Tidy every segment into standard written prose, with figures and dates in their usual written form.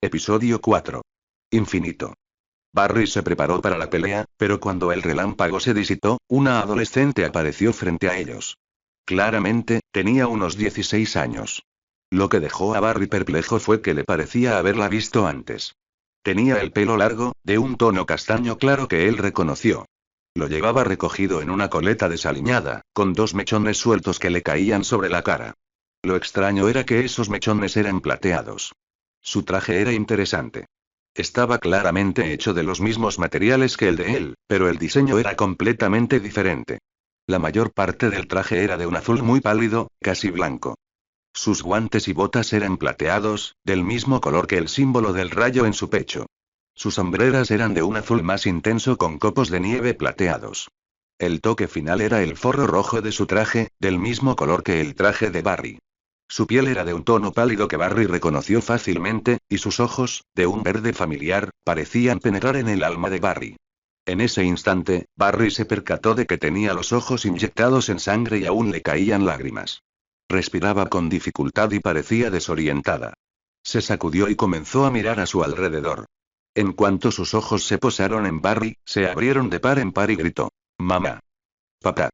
Episodio 4. Infinito. Barry se preparó para la pelea, pero cuando el relámpago se disipó, una adolescente apareció frente a ellos. Claramente, tenía unos 16 años. Lo que dejó a Barry perplejo fue que le parecía haberla visto antes. Tenía el pelo largo, de un tono castaño claro que él reconoció. Lo llevaba recogido en una coleta desaliñada, con dos mechones sueltos que le caían sobre la cara. Lo extraño era que esos mechones eran plateados. Su traje era interesante. Estaba claramente hecho de los mismos materiales que el de él, pero el diseño era completamente diferente. La mayor parte del traje era de un azul muy pálido, casi blanco. Sus guantes y botas eran plateados, del mismo color que el símbolo del rayo en su pecho. Sus hombreras eran de un azul más intenso con copos de nieve plateados. El toque final era el forro rojo de su traje, del mismo color que el traje de Barry. Su piel era de un tono pálido que Barry reconoció fácilmente, y sus ojos, de un verde familiar, parecían penetrar en el alma de Barry. En ese instante, Barry se percató de que tenía los ojos inyectados en sangre y aún le caían lágrimas. Respiraba con dificultad y parecía desorientada. Se sacudió y comenzó a mirar a su alrededor. En cuanto sus ojos se posaron en Barry, se abrieron de par en par y gritó: «¡Mamá! ¡Papá!».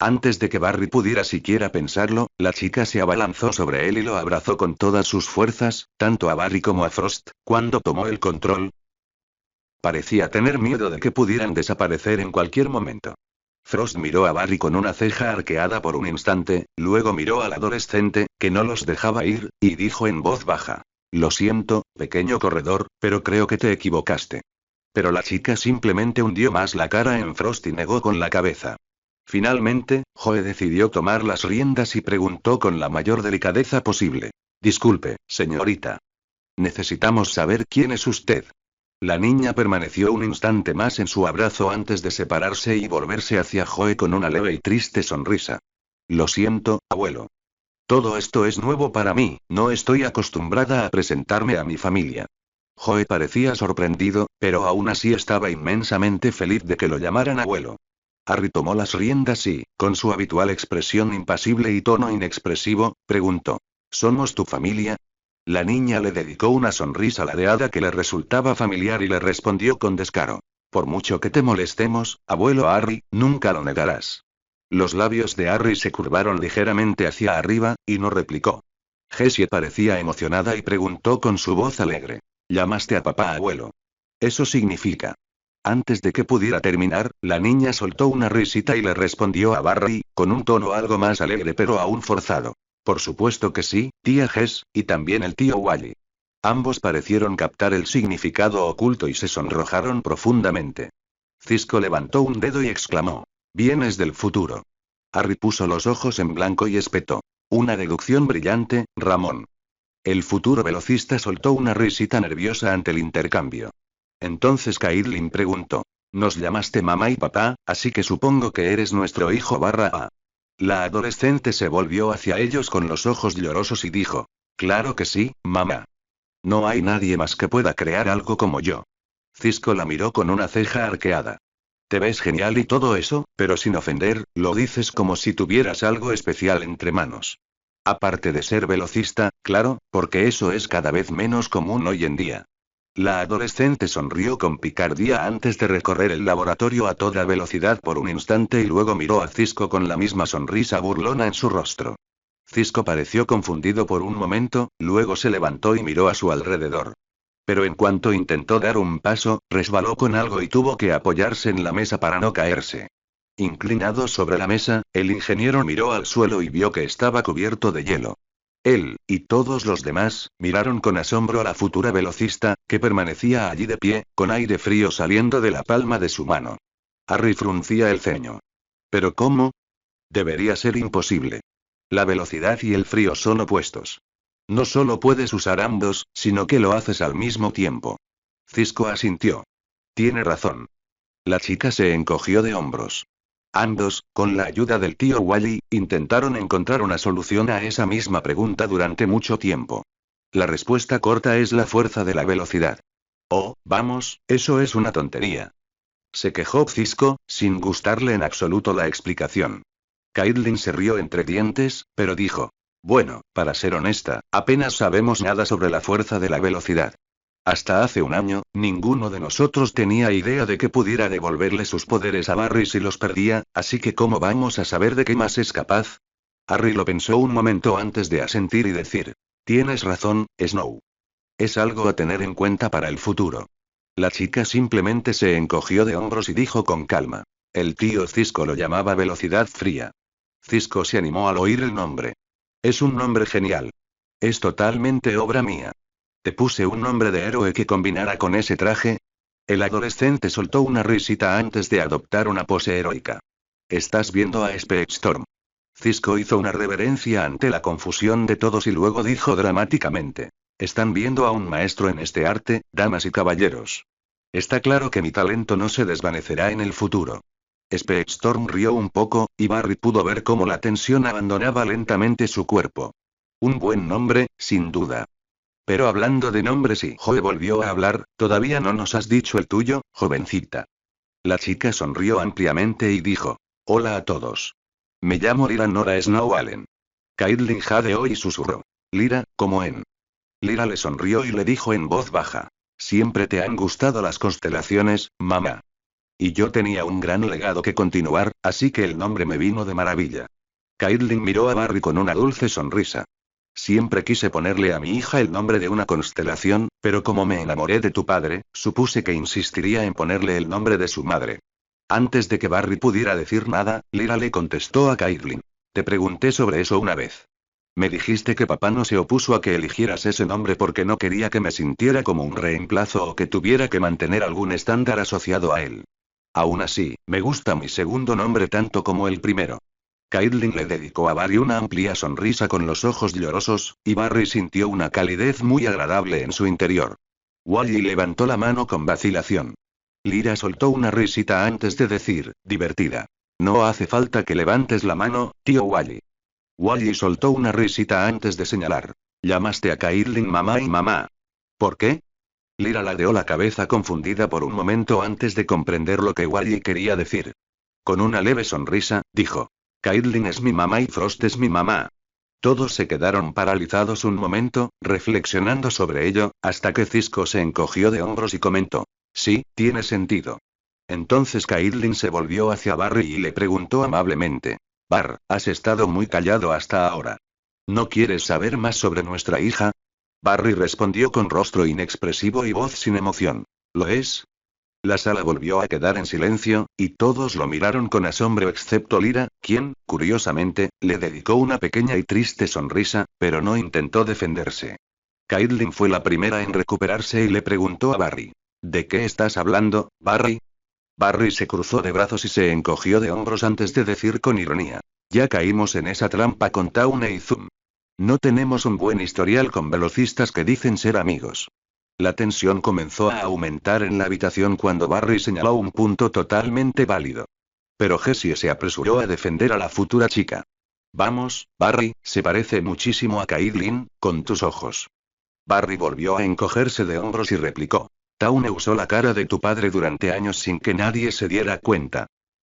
Antes de que Barry pudiera siquiera pensarlo, la chica se abalanzó sobre él y lo abrazó con todas sus fuerzas, tanto a Barry como a Frost. Cuando tomó el control, parecía tener miedo de que pudieran desaparecer en cualquier momento. Frost miró a Barry con una ceja arqueada por un instante, luego miró al adolescente, que no los dejaba ir, y dijo en voz baja: «Lo siento, pequeño corredor, pero creo que te equivocaste». Pero la chica simplemente hundió más la cara en Frost y negó con la cabeza. Finalmente, Joe decidió tomar las riendas y preguntó con la mayor delicadeza posible: «Disculpe, señorita. Necesitamos saber quién es usted». La niña permaneció un instante más en su abrazo antes de separarse y volverse hacia Joe con una leve y triste sonrisa. «Lo siento, abuelo. Todo esto es nuevo para mí, no estoy acostumbrada a presentarme a mi familia». Joe parecía sorprendido, pero aún así estaba inmensamente feliz de que lo llamaran abuelo. Harry tomó las riendas y, con su habitual expresión impasible y tono inexpresivo, preguntó: «¿Somos tu familia?». La niña le dedicó una sonrisa ladeada que le resultaba familiar y le respondió con descaro: «Por mucho que te molestemos, abuelo Harry, nunca lo negarás». Los labios de Harry se curvaron ligeramente hacia arriba, y no replicó. Jessie parecía emocionada y preguntó con su voz alegre: «¿Llamaste a papá abuelo? Eso significa…». Antes de que pudiera terminar, la niña soltó una risita y le respondió a Barry, con un tono algo más alegre pero aún forzado: «Por supuesto que sí, tía Jess, y también el tío Wally». Ambos parecieron captar el significado oculto y se sonrojaron profundamente. Cisco levantó un dedo y exclamó: «Vienes del futuro». Harry puso los ojos en blanco y espetó: «Una deducción brillante, Ramón». El futuro velocista soltó una risita nerviosa ante el intercambio. Entonces Caitlin preguntó: «Nos llamaste mamá y papá, así que supongo que eres nuestro hijo /A». La adolescente se volvió hacia ellos con los ojos llorosos y dijo: «Claro que sí, mamá. No hay nadie más que pueda crear algo como yo». Cisco la miró con una ceja arqueada. «Te ves genial y todo eso, pero sin ofender, lo dices como si tuvieras algo especial entre manos. Aparte de ser velocista, claro, porque eso es cada vez menos común hoy en día». La adolescente sonrió con picardía antes de recorrer el laboratorio a toda velocidad por un instante y luego miró a Cisco con la misma sonrisa burlona en su rostro. Cisco pareció confundido por un momento, luego se levantó y miró a su alrededor. Pero en cuanto intentó dar un paso, resbaló con algo y tuvo que apoyarse en la mesa para no caerse. Inclinado sobre la mesa, el ingeniero miró al suelo y vio que estaba cubierto de hielo. Él, y todos los demás, miraron con asombro a la futura velocista, que permanecía allí de pie, con aire frío saliendo de la palma de su mano. Harry fruncía el ceño. ¿Pero cómo? Debería ser imposible. La velocidad y el frío son opuestos. No solo puedes usar ambos, sino que lo haces al mismo tiempo. Cisco asintió. Tiene razón. La chica se encogió de hombros. Ambos, con la ayuda del tío Wally, intentaron encontrar una solución a esa misma pregunta durante mucho tiempo. La respuesta corta es la fuerza de la velocidad. Oh, vamos, eso es una tontería. Se quejó Cisco, sin gustarle en absoluto la explicación. Caitlin se rió entre dientes, pero dijo: Bueno, para ser honesta, apenas sabemos nada sobre la fuerza de la velocidad. Hasta hace un año, ninguno de nosotros tenía idea de que pudiera devolverle sus poderes a Barry si los perdía, así que ¿cómo vamos a saber de qué más es capaz? Harry lo pensó un momento antes de asentir y decir. Tienes razón, Snow. Es algo a tener en cuenta para el futuro. La chica simplemente se encogió de hombros y dijo con calma. El tío Cisco lo llamaba velocidad fría. Cisco se animó al oír el nombre. Es un nombre genial. Es totalmente obra mía. ¿Te puse un nombre de héroe que combinara con ese traje? El adolescente soltó una risita antes de adoptar una pose heroica. Estás viendo a Specstorm. Cisco hizo una reverencia ante la confusión de todos y luego dijo dramáticamente. Están viendo a un maestro en este arte, damas y caballeros. Está claro que mi talento no se desvanecerá en el futuro. Specstorm rió un poco, y Barry pudo ver cómo la tensión abandonaba lentamente su cuerpo. Un buen nombre, sin duda. Pero hablando de nombres y Joe volvió a hablar, todavía no nos has dicho el tuyo, jovencita. La chica sonrió ampliamente y dijo. Hola a todos. Me llamo Lyra Nora Snow Allen. Caitlin jadeó y susurró. Lyra, como en. Lyra le sonrió y le dijo en voz baja. Siempre te han gustado las constelaciones, mamá. Y yo tenía un gran legado que continuar, así que el nombre me vino de maravilla. Caitlin miró a Barry con una dulce sonrisa. Siempre quise ponerle a mi hija el nombre de una constelación, pero como me enamoré de tu padre, supuse que insistiría en ponerle el nombre de su madre. Antes de que Barry pudiera decir nada, Lyra le contestó a Caitlin. Te pregunté sobre eso una vez. Me dijiste que papá no se opuso a que eligieras ese nombre porque no quería que me sintiera como un reemplazo o que tuviera que mantener algún estándar asociado a él. Aún así, me gusta mi segundo nombre tanto como el primero. Caitlin le dedicó a Barry una amplia sonrisa con los ojos llorosos, y Barry sintió una calidez muy agradable en su interior. Wally levantó la mano con vacilación. Lyra soltó una risita antes de decir, divertida. No hace falta que levantes la mano, tío Wally. Wally soltó una risita antes de señalar. Llamaste a Caitlin mamá y mamá. ¿Por qué? Lyra ladeó la cabeza confundida por un momento antes de comprender lo que Wally quería decir. Con una leve sonrisa, dijo. Caitlin es mi mamá y Frost es mi mamá. Todos se quedaron paralizados un momento, reflexionando sobre ello, hasta que Cisco se encogió de hombros y comentó. Sí, tiene sentido. Entonces Caitlin se volvió hacia Barry y le preguntó amablemente. Barr, has estado muy callado hasta ahora. ¿No quieres saber más sobre nuestra hija? Barry respondió con rostro inexpresivo y voz sin emoción. ¿Lo es? La sala volvió a quedar en silencio, y todos lo miraron con asombro excepto Lyra, quien, curiosamente, le dedicó una pequeña y triste sonrisa, pero no intentó defenderse. Caitlin fue la primera en recuperarse y le preguntó a Barry. ¿De qué estás hablando, Barry? Barry se cruzó de brazos y se encogió de hombros antes de decir con ironía. Ya caímos en esa trampa con Tawne y Zoom. No tenemos un buen historial con velocistas que dicen ser amigos. La tensión comenzó a aumentar en la habitación cuando Barry señaló un punto totalmente válido. Pero Jessie se apresuró a defender a la futura chica. Vamos, Barry, se parece muchísimo a Caitlin, con tus ojos. Barry volvió a encogerse de hombros y replicó. Tawne usó la cara de tu padre durante años sin que nadie se diera cuenta.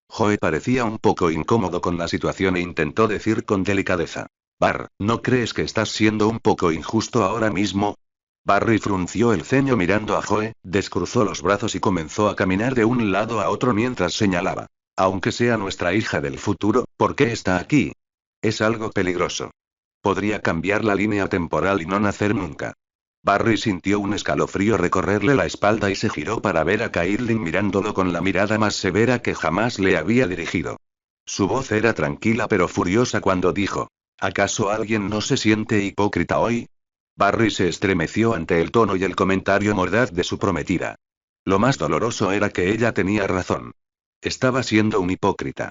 Joe parecía un poco incómodo con la situación e intentó decir con delicadeza. Barr, ¿no crees que estás siendo un poco injusto ahora mismo? Barry frunció el ceño mirando a Joe, descruzó los brazos y comenzó a caminar de un lado a otro mientras señalaba. Aunque sea nuestra hija del futuro, ¿por qué está aquí? Es algo peligroso. Podría cambiar la línea temporal y no nacer nunca. Barry sintió un escalofrío recorrerle la espalda y se giró para ver a Caitlin mirándolo con la mirada más severa que jamás le había dirigido. Su voz era tranquila pero furiosa cuando dijo. ¿Acaso alguien no se siente hipócrita hoy? Barry se estremeció ante el tono y el comentario mordaz de su prometida. Lo más doloroso era que ella tenía razón. Estaba siendo un hipócrita.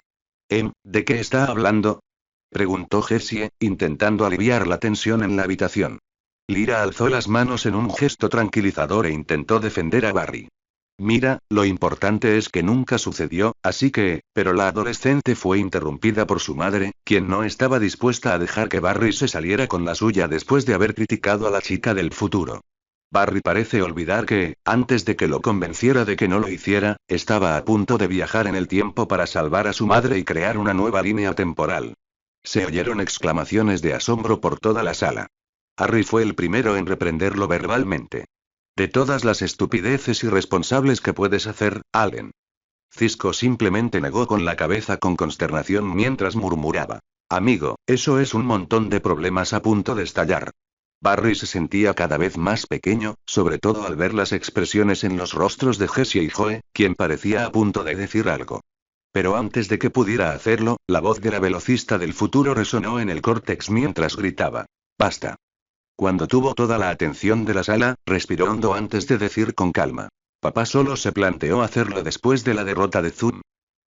¿De qué está hablando? Preguntó Jessie, intentando aliviar la tensión en la habitación. Lyra alzó las manos en un gesto tranquilizador e intentó defender a Barry. Mira, lo importante es que nunca sucedió, así que, pero la adolescente fue interrumpida por su madre, quien no estaba dispuesta a dejar que Barry se saliera con la suya después de haber criticado a la chica del futuro. Barry parece olvidar que, antes de que lo convenciera de que no lo hiciera, estaba a punto de viajar en el tiempo para salvar a su madre y crear una nueva línea temporal. Se oyeron exclamaciones de asombro por toda la sala. Harry fue el primero en reprenderlo verbalmente. De todas las estupideces irresponsables que puedes hacer, Allen. Cisco simplemente negó con la cabeza con consternación mientras murmuraba. Amigo, eso es un montón de problemas a punto de estallar. Barry se sentía cada vez más pequeño, sobre todo al ver las expresiones en los rostros de Jessie y Joe, quien parecía a punto de decir algo. Pero antes de que pudiera hacerlo, la voz de la velocista del futuro resonó en el córtex mientras gritaba. Basta. Cuando tuvo toda la atención de la sala, respiró hondo antes de decir con calma. Papá solo se planteó hacerlo después de la derrota de Zoom.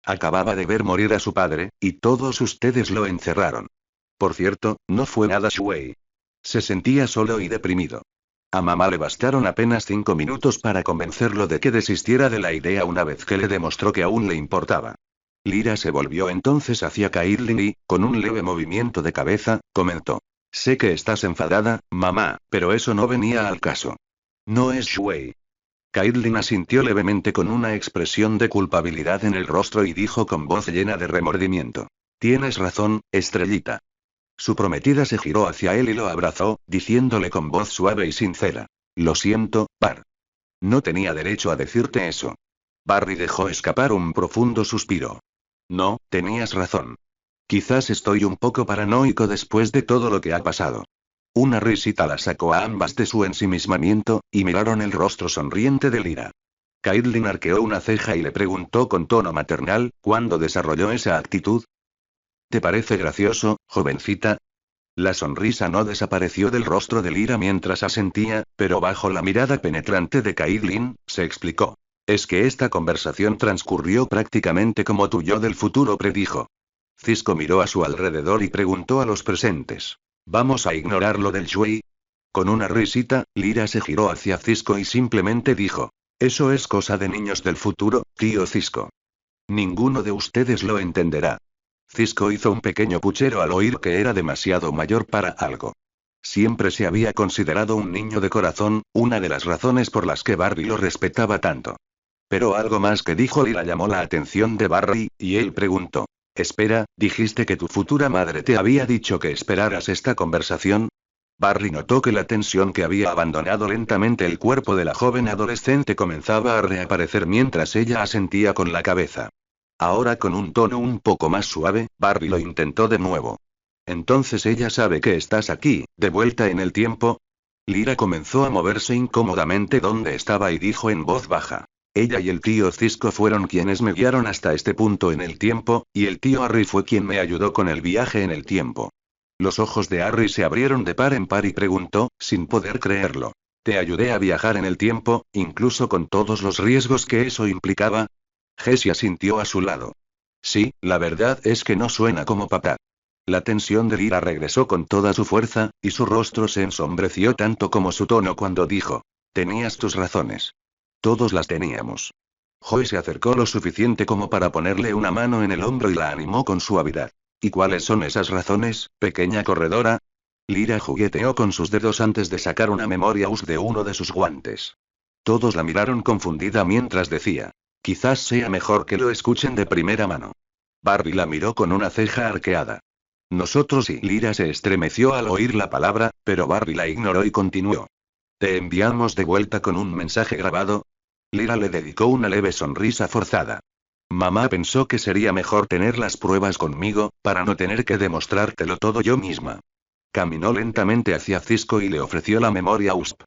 Acababa de ver morir a su padre, y todos ustedes lo encerraron. Por cierto, no fue nada Shuei. Se sentía solo y deprimido. A mamá le bastaron apenas 5 minutos para convencerlo de que desistiera de la idea una vez que le demostró que aún le importaba. Lyra se volvió entonces hacia Caitlin y, con un leve movimiento de cabeza, comentó. Sé que estás enfadada, mamá, pero eso no venía al caso. No es Shuei. Caitlin asintió levemente con una expresión de culpabilidad en el rostro y dijo con voz llena de remordimiento. Tienes razón, estrellita. Su prometida se giró hacia él y lo abrazó, diciéndole con voz suave y sincera. Lo siento, Bar. No tenía derecho a decirte eso. Barry dejó escapar un profundo suspiro. No, tenías razón. Quizás estoy un poco paranoico después de todo lo que ha pasado. Una risita la sacó a ambas de su ensimismamiento, y miraron el rostro sonriente de Lyra. Caitlin arqueó una ceja y le preguntó con tono maternal, ¿cuándo desarrolló esa actitud? ¿Te parece gracioso, jovencita? La sonrisa no desapareció del rostro de Lyra mientras asentía, pero bajo la mirada penetrante de Caitlin, se explicó. Es que esta conversación transcurrió prácticamente como tu yo del futuro predijo. Cisco miró a su alrededor y preguntó a los presentes. ¿Vamos a ignorar lo del Shui? Con una risita, Lyra se giró hacia Cisco y simplemente dijo. Eso es cosa de niños del futuro, tío Cisco. Ninguno de ustedes lo entenderá. Cisco hizo un pequeño puchero al oír que era demasiado mayor para algo. Siempre se había considerado un niño de corazón, una de las razones por las que Barry lo respetaba tanto. Pero algo más que dijo Lyra llamó la atención de Barry, y él preguntó. Espera, ¿dijiste que tu futura madre te había dicho que esperaras esta conversación? Barry notó que la tensión que había abandonado lentamente el cuerpo de la joven adolescente comenzaba a reaparecer mientras ella asentía con la cabeza. Ahora con un tono un poco más suave, Barry lo intentó de nuevo. Entonces ella sabe que estás aquí, de vuelta en el tiempo. Lyra comenzó a moverse incómodamente donde estaba y dijo en voz baja. Ella y el tío Cisco fueron quienes me guiaron hasta este punto en el tiempo, y el tío Harry fue quien me ayudó con el viaje en el tiempo. Los ojos de Harry se abrieron de par en par y preguntó, sin poder creerlo. ¿Te ayudé a viajar en el tiempo, incluso con todos los riesgos que eso implicaba? Jessie asintió a su lado. Sí, la verdad es que no suena como papá. La tensión de Lyra regresó con toda su fuerza, y su rostro se ensombreció tanto como su tono cuando dijo. Tenías tus razones. Todos las teníamos. Joe se acercó lo suficiente como para ponerle una mano en el hombro y la animó con suavidad. ¿Y cuáles son esas razones, pequeña corredora? Lyra jugueteó con sus dedos antes de sacar una memoria US de uno de sus guantes. Todos la miraron confundida mientras decía. Quizás sea mejor que lo escuchen de primera mano. Barry la miró con una ceja arqueada. Nosotros y Lyra se estremeció al oír la palabra, pero Barry la ignoró y continuó. Te enviamos de vuelta con un mensaje grabado. Lyra le dedicó una leve sonrisa forzada. Mamá pensó que sería mejor tener las pruebas conmigo, para no tener que demostrártelo todo yo misma. Caminó lentamente hacia Cisco y le ofreció la memoria USB.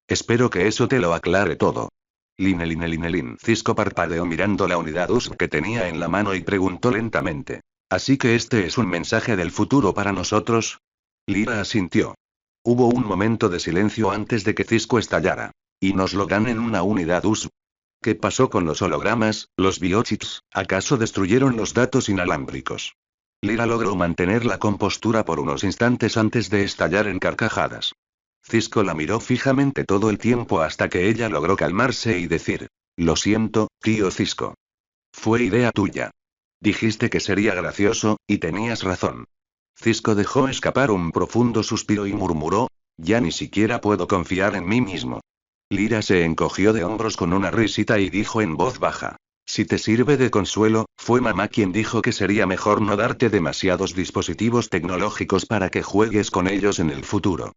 Espero que eso te lo aclare todo. Linelin. Cisco parpadeó mirando la unidad USB que tenía en la mano y preguntó lentamente. ¿Así que este es un mensaje del futuro para nosotros? Lyra asintió. Hubo un momento de silencio antes de que Cisco estallara. ¿Y nos lo dan en una unidad USB? ¿Qué pasó con los hologramas, los biochips? ¿Acaso destruyeron los datos inalámbricos? Lyra logró mantener la compostura por unos instantes antes de estallar en carcajadas. Cisco la miró fijamente todo el tiempo hasta que ella logró calmarse y decir. Lo siento, tío Cisco. Fue idea tuya. Dijiste que sería gracioso, y tenías razón. Cisco dejó escapar un profundo suspiro y murmuró, ya ni siquiera puedo confiar en mí mismo. Lyra se encogió de hombros con una risita y dijo en voz baja. Si te sirve de consuelo, fue mamá quien dijo que sería mejor no darte demasiados dispositivos tecnológicos para que juegues con ellos en el futuro.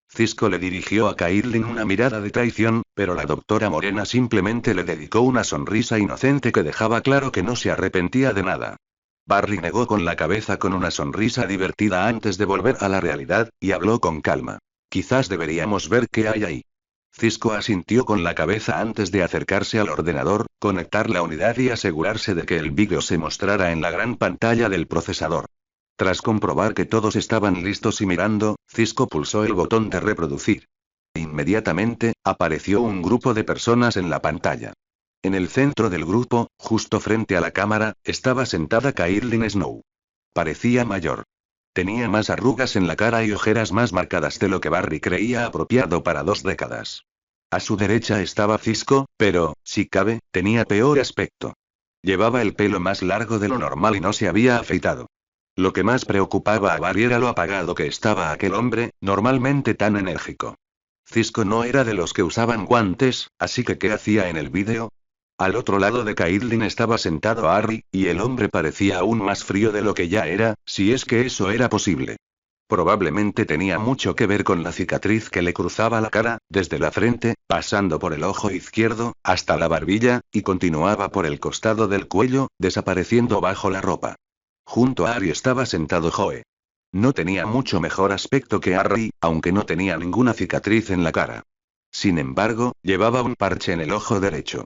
Cisco le dirigió a Caitlin una mirada de traición, pero la doctora Morena simplemente le dedicó una sonrisa inocente que dejaba claro que no se arrepentía de nada. Barry negó con la cabeza con una sonrisa divertida antes de volver a la realidad, y habló con calma. Quizás deberíamos ver qué hay ahí. Cisco asintió con la cabeza antes de acercarse al ordenador, conectar la unidad y asegurarse de que el vídeo se mostrara en la gran pantalla del procesador. Tras comprobar que todos estaban listos y mirando, Cisco pulsó el botón de reproducir. Inmediatamente, apareció un grupo de personas en la pantalla. En el centro del grupo, justo frente a la cámara, estaba sentada Caitlin Snow. Parecía mayor. Tenía más arrugas en la cara y ojeras más marcadas de lo que Barry creía apropiado para 2 décadas. A su derecha estaba Cisco, pero, si cabe, tenía peor aspecto. Llevaba el pelo más largo de lo normal y no se había afeitado. Lo que más preocupaba a Barry era lo apagado que estaba aquel hombre, normalmente tan enérgico. Cisco no era de los que usaban guantes, así que ¿qué hacía en el vídeo? Al otro lado de Caitlin estaba sentado Harry, y el hombre parecía aún más frío de lo que ya era, si es que eso era posible. Probablemente tenía mucho que ver con la cicatriz que le cruzaba la cara, desde la frente, pasando por el ojo izquierdo, hasta la barbilla, y continuaba por el costado del cuello, desapareciendo bajo la ropa. Junto a Harry estaba sentado Joe. No tenía mucho mejor aspecto que Harry, aunque no tenía ninguna cicatriz en la cara. Sin embargo, llevaba un parche en el ojo derecho.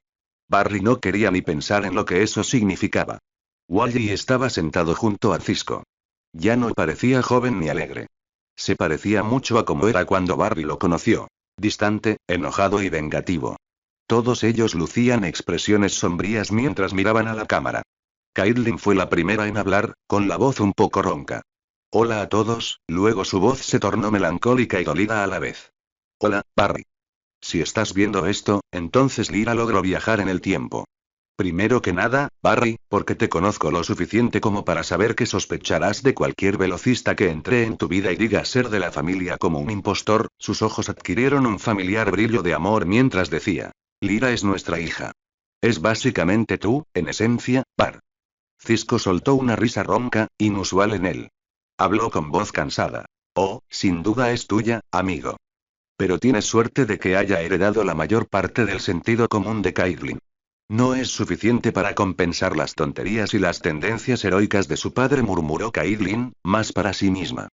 Barry no quería ni pensar en lo que eso significaba. Wally estaba sentado junto a Cisco. Ya no parecía joven ni alegre. Se parecía mucho a como era cuando Barry lo conoció. Distante, enojado y vengativo. Todos ellos lucían expresiones sombrías mientras miraban a la cámara. Caitlin fue la primera en hablar, con la voz un poco ronca. Hola a todos, luego su voz se tornó melancólica y dolida a la vez. Hola, Barry. Si estás viendo esto, entonces Lyra logró viajar en el tiempo. Primero que nada, Barry, porque te conozco lo suficiente como para saber que sospecharás de cualquier velocista que entre en tu vida y diga ser de la familia como un impostor, sus ojos adquirieron un familiar brillo de amor mientras decía. Lyra es nuestra hija. Es básicamente tú, en esencia, Bar. Cisco soltó una risa ronca, inusual en él. Habló con voz cansada. Oh, sin duda es tuya, amigo. Pero tienes suerte de que haya heredado la mayor parte del sentido común de Caitlin. No es suficiente para compensar las tonterías y las tendencias heroicas de su padre, murmuró Caitlin, más para sí misma.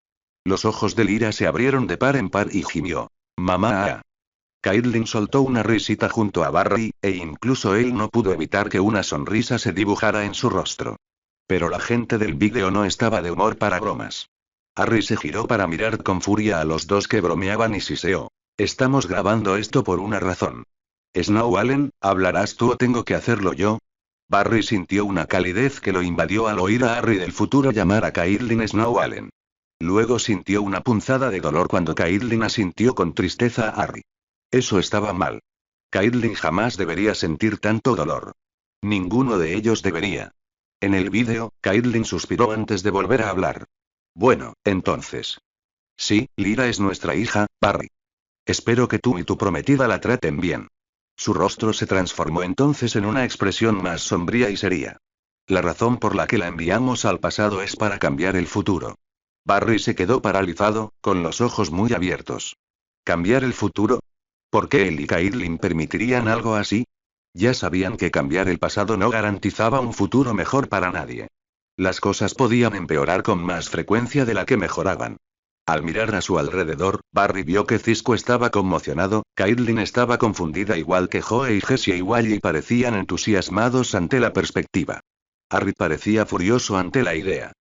Los ojos de Lyra se abrieron de par en par y gimió. Mamá. Caitlin soltó una risita junto a Barry, e incluso él no pudo evitar que una sonrisa se dibujara en su rostro. Pero la gente del vídeo no estaba de humor para bromas. Harry se giró para mirar con furia a los dos que bromeaban y siseó. Estamos grabando esto por una razón. Snow Allen, ¿hablarás tú o tengo que hacerlo yo? Barry sintió una calidez que lo invadió al oír a Harry del futuro llamar a Caitlin Snow Allen. Luego sintió una punzada de dolor cuando Caitlin asintió con tristeza a Harry. Eso estaba mal. Caitlin jamás debería sentir tanto dolor. Ninguno de ellos debería. En el vídeo, Caitlin suspiró antes de volver a hablar. Bueno, entonces. Sí, Lyra es nuestra hija, Barry. Espero que tú y tu prometida la traten bien. Su rostro se transformó entonces en una expresión más sombría y seria. La razón por la que la enviamos al pasado es para cambiar el futuro. Barry se quedó paralizado, con los ojos muy abiertos. ¿Cambiar el futuro? ¿Por qué él y Caitlin permitirían algo así? Ya sabían que cambiar el pasado no garantizaba un futuro mejor para nadie. Las cosas podían empeorar con más frecuencia de la que mejoraban. Al mirar a su alrededor, Barry vio que Cisco estaba conmocionado, Caitlin estaba confundida igual que Joe y Jessie y Wally parecían entusiasmados ante la perspectiva. Harry parecía furioso ante la idea.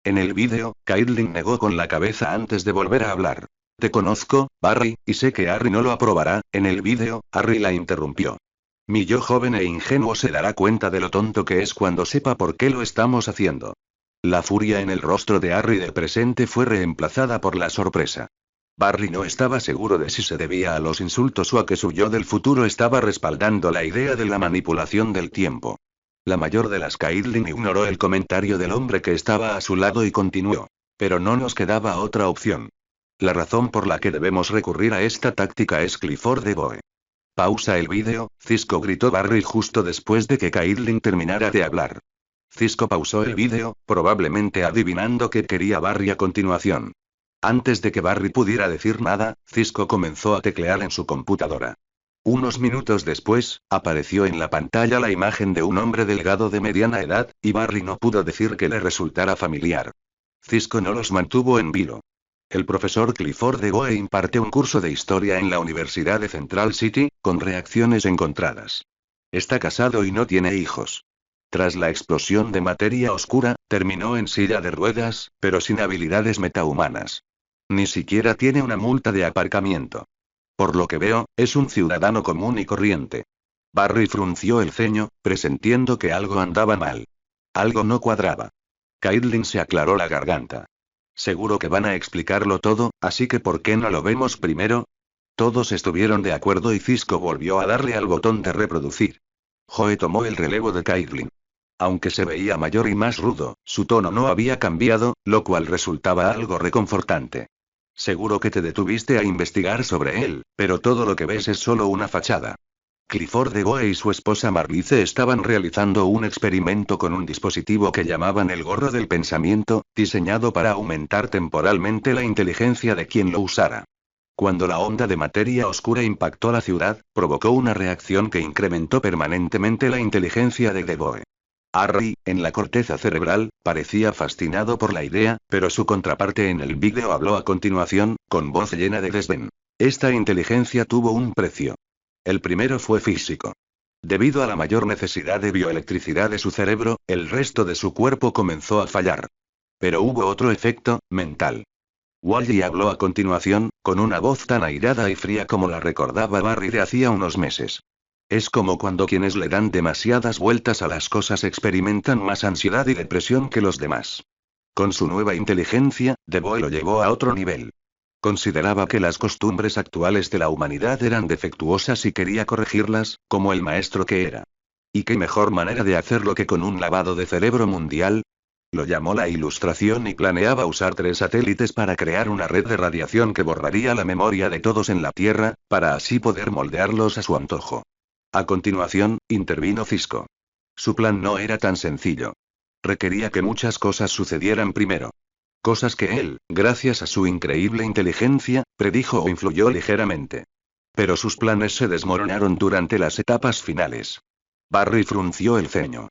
En el vídeo, Caitlin negó con la cabeza antes de volver a hablar. Te conozco, Barry, y sé que Harry no lo aprobará. En el vídeo, Harry la interrumpió. Mi yo joven e ingenuo se dará cuenta de lo tonto que es cuando sepa por qué lo estamos haciendo. La furia en el rostro de Harry del presente fue reemplazada por la sorpresa. Barry no estaba seguro de si se debía a los insultos o a que su yo del futuro estaba respaldando la idea de la manipulación del tiempo. La mayor de las Caitlin ignoró el comentario del hombre que estaba a su lado y continuó. Pero no nos quedaba otra opción. La razón por la que debemos recurrir a esta táctica es Clifford DeVoe. Pausa el vídeo, Cisco, gritó Barry justo después de que Caitlin terminara de hablar. Cisco pausó el vídeo, probablemente adivinando qué quería Barry a continuación. Antes de que Barry pudiera decir nada, Cisco comenzó a teclear en su computadora. Unos minutos después, apareció en la pantalla la imagen de un hombre delgado de mediana edad, y Barry no pudo decir que le resultara familiar. Cisco no los mantuvo en vilo. El profesor Clifford DeVoe imparte un curso de historia en la Universidad de Central City, con reacciones encontradas. Está casado y no tiene hijos. Tras la explosión de materia oscura, terminó en silla de ruedas, pero sin habilidades metahumanas. Ni siquiera tiene una multa de aparcamiento. Por lo que veo, es un ciudadano común y corriente. Barry frunció el ceño, presintiendo que algo andaba mal. Algo no cuadraba. Caitlin se aclaró la garganta. Seguro que van a explicarlo todo, así que ¿por qué no lo vemos primero? Todos estuvieron de acuerdo y Cisco volvió a darle al botón de reproducir. Joe tomó el relevo de Caitlin. Aunque se veía mayor y más rudo, su tono no había cambiado, lo cual resultaba algo reconfortante. Seguro que te detuviste a investigar sobre él, pero todo lo que ves es solo una fachada. Clifford DeVoe y su esposa Marlice estaban realizando un experimento con un dispositivo que llamaban el gorro del pensamiento, diseñado para aumentar temporalmente la inteligencia de quien lo usara. Cuando la onda de materia oscura impactó la ciudad, provocó una reacción que incrementó permanentemente la inteligencia de DeVoe. Harry, en la corteza cerebral, parecía fascinado por la idea, pero su contraparte en el vídeo habló a continuación, con voz llena de desdén. Esta inteligencia tuvo un precio. El primero fue físico. Debido a la mayor necesidad de bioelectricidad de su cerebro, el resto de su cuerpo comenzó a fallar. Pero hubo otro efecto, mental. Wally habló a continuación, con una voz tan airada y fría como la recordaba Barry de hacía unos meses. Es como cuando quienes le dan demasiadas vueltas a las cosas experimentan más ansiedad y depresión que los demás. Con su nueva inteligencia, DeVoe lo llevó a otro nivel. Consideraba que las costumbres actuales de la humanidad eran defectuosas y quería corregirlas, como el maestro que era. ¿Y qué mejor manera de hacerlo que con un lavado de cerebro mundial? Lo llamó la Ilustración y planeaba usar 3 satélites para crear una red de radiación que borraría la memoria de todos en la Tierra, para así poder moldearlos a su antojo. A continuación, intervino Cisco. Su plan no era tan sencillo. Requería que muchas cosas sucedieran primero. Cosas que él, gracias a su increíble inteligencia, predijo o influyó ligeramente. Pero sus planes se desmoronaron durante las etapas finales. Barry frunció el ceño.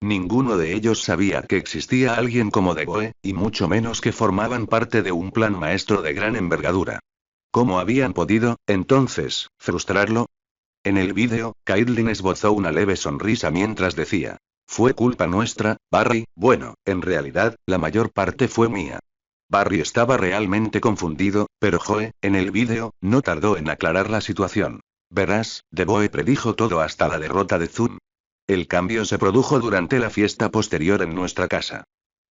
Ninguno de ellos sabía que existía alguien como DeVoe, y mucho menos que formaban parte de un plan maestro de gran envergadura. ¿Cómo habían podido, entonces, frustrarlo? En el vídeo, Caitlin esbozó una leve sonrisa mientras decía: fue culpa nuestra, Barry. Bueno, en realidad, la mayor parte fue mía. Barry estaba realmente confundido, pero Joe, en el vídeo, no tardó en aclarar la situación. Verás, DeVoe predijo todo hasta la derrota de Zoom. El cambio se produjo durante la fiesta posterior en nuestra casa.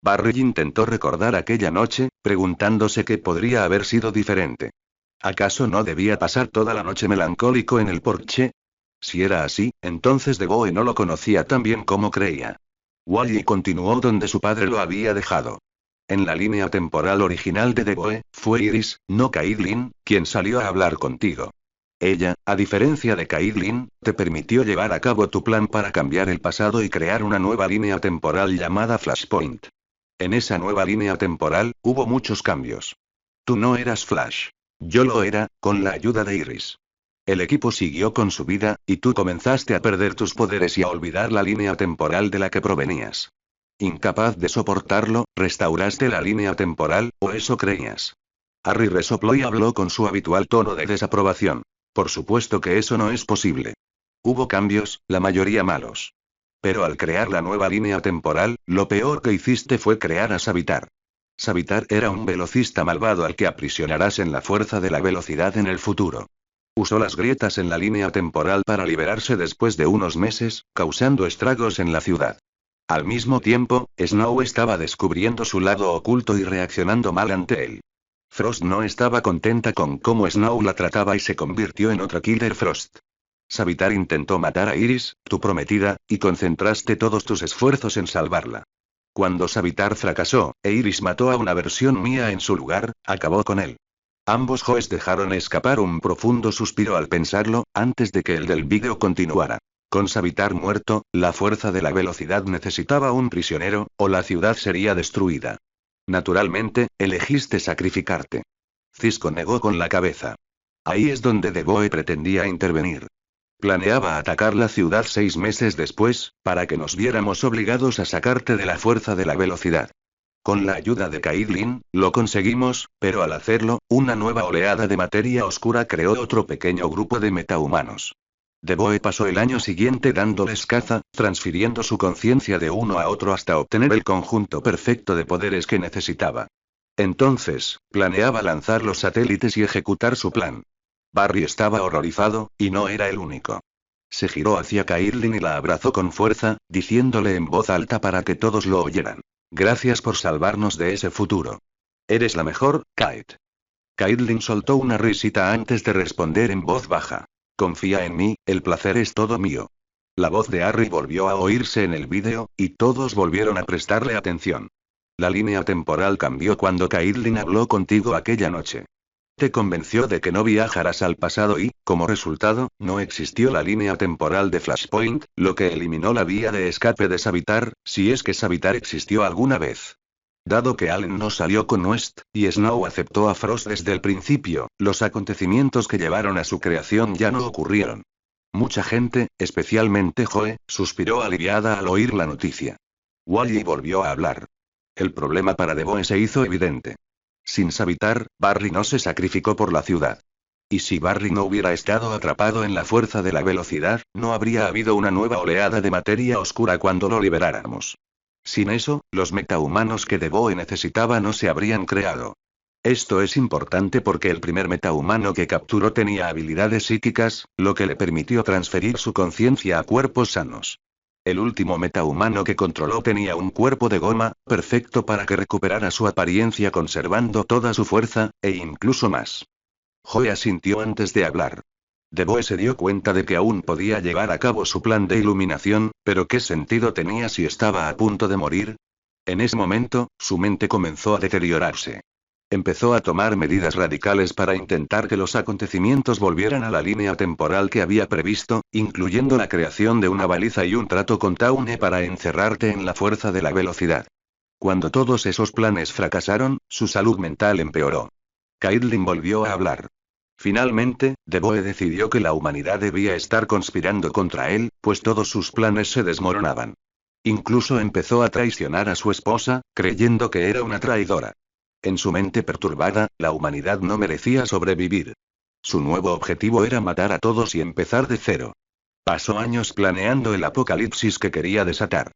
Barry intentó recordar aquella noche, preguntándose qué podría haber sido diferente. ¿Acaso no debía pasar toda la noche melancólico en el porche? Si era así, entonces DeVoe no lo conocía tan bien como creía. Wally continuó donde su padre lo había dejado. En la línea temporal original de DeVoe, fue Iris, no Caitlin, quien salió a hablar contigo. Ella, a diferencia de Caitlin, te permitió llevar a cabo tu plan para cambiar el pasado y crear una nueva línea temporal llamada Flashpoint. En esa nueva línea temporal, hubo muchos cambios. Tú no eras Flash. Yo lo era, con la ayuda de Iris. El equipo siguió con su vida, y tú comenzaste a perder tus poderes y a olvidar la línea temporal de la que provenías. Incapaz de soportarlo, restauraste la línea temporal, o eso creías. Harry resopló y habló con su habitual tono de desaprobación. Por supuesto que eso no es posible. Hubo cambios, la mayoría malos. Pero al crear la nueva línea temporal, lo peor que hiciste fue crear a Savitar. Savitar era un velocista malvado al que aprisionarás en la fuerza de la velocidad en el futuro. Usó las grietas en la línea temporal para liberarse después de unos meses, causando estragos en la ciudad. Al mismo tiempo, Snow estaba descubriendo su lado oculto y reaccionando mal ante él. Frost no estaba contenta con cómo Snow la trataba y se convirtió en otra Killer Frost. Savitar intentó matar a Iris, tu prometida, y concentraste todos tus esfuerzos en salvarla. Cuando Savitar fracasó, e Iris mató a una versión mía en su lugar, acabó con él. Ambos Joes dejaron escapar un profundo suspiro al pensarlo, antes de que el del vídeo continuara. Con Savitar muerto, la fuerza de la velocidad necesitaba un prisionero, o la ciudad sería destruida. Naturalmente, elegiste sacrificarte. Cisco negó con la cabeza. Ahí es donde Deboe pretendía intervenir. Planeaba atacar la ciudad 6 meses después, para que nos viéramos obligados a sacarte de la fuerza de la velocidad. Con la ayuda de Caitlyn, lo conseguimos, pero al hacerlo, una nueva oleada de materia oscura creó otro pequeño grupo de metahumanos. Deboe pasó el año siguiente dándoles caza, transfiriendo su conciencia de uno a otro hasta obtener el conjunto perfecto de poderes que necesitaba. Entonces, planeaba lanzar los satélites y ejecutar su plan. Barry estaba horrorizado, y no era el único. Se giró hacia Caitlyn y la abrazó con fuerza, diciéndole en voz alta para que todos lo oyeran: gracias por salvarnos de ese futuro. Eres la mejor, Kate. Caitlyn soltó una risita antes de responder en voz baja. Confía en mí, el placer es todo mío. La voz de Harry volvió a oírse en el vídeo, y todos volvieron a prestarle atención. La línea temporal cambió cuando Caitlyn habló contigo aquella noche. Te convenció de que no viajarás al pasado y, como resultado, no existió la línea temporal de Flashpoint, lo que eliminó la vía de escape de Savitar, si es que Savitar existió alguna vez. Dado que Allen no salió con West, y Snow aceptó a Frost desde el principio, los acontecimientos que llevaron a su creación ya no ocurrieron. Mucha gente, especialmente Joe, suspiró aliviada al oír la noticia. Wally volvió a hablar. El problema para Deboe se hizo evidente. Sin Savitar, Barry no se sacrificó por la ciudad. Y si Barry no hubiera estado atrapado en la fuerza de la velocidad, no habría habido una nueva oleada de materia oscura cuando lo liberáramos. Sin eso, los metahumanos que Deboe necesitaba no se habrían creado. Esto es importante porque el primer metahumano que capturó tenía habilidades psíquicas, lo que le permitió transferir su conciencia a cuerpos sanos. El último metahumano que controló tenía un cuerpo de goma, perfecto para que recuperara su apariencia conservando toda su fuerza, e incluso más. Joe asintió antes de hablar. Deboe se dio cuenta de que aún podía llevar a cabo su plan de iluminación, pero ¿qué sentido tenía si estaba a punto de morir? En ese momento, su mente comenzó a deteriorarse. Empezó a tomar medidas radicales para intentar que los acontecimientos volvieran a la línea temporal que había previsto, incluyendo la creación de una baliza y un trato con Tawne para encerrarte en la fuerza de la velocidad. Cuando todos esos planes fracasaron, su salud mental empeoró. Caitlyn volvió a hablar. Finalmente, Deboe decidió que la humanidad debía estar conspirando contra él, pues todos sus planes se desmoronaban. Incluso empezó a traicionar a su esposa, creyendo que era una traidora. En su mente perturbada, la humanidad no merecía sobrevivir. Su nuevo objetivo era matar a todos y empezar de cero. Pasó años planeando el apocalipsis que quería desatar.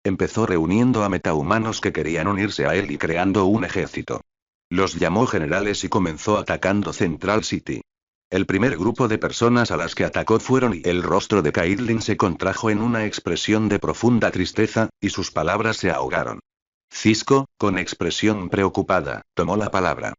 Empezó reuniendo a metahumanos que querían unirse a él y creando un ejército. Los llamó generales y comenzó atacando Central City. El primer grupo de personas a las que atacó fueron y el rostro de Caitlyn se contrajo en una expresión de profunda tristeza, y sus palabras se ahogaron. Cisco, con expresión preocupada, tomó la palabra.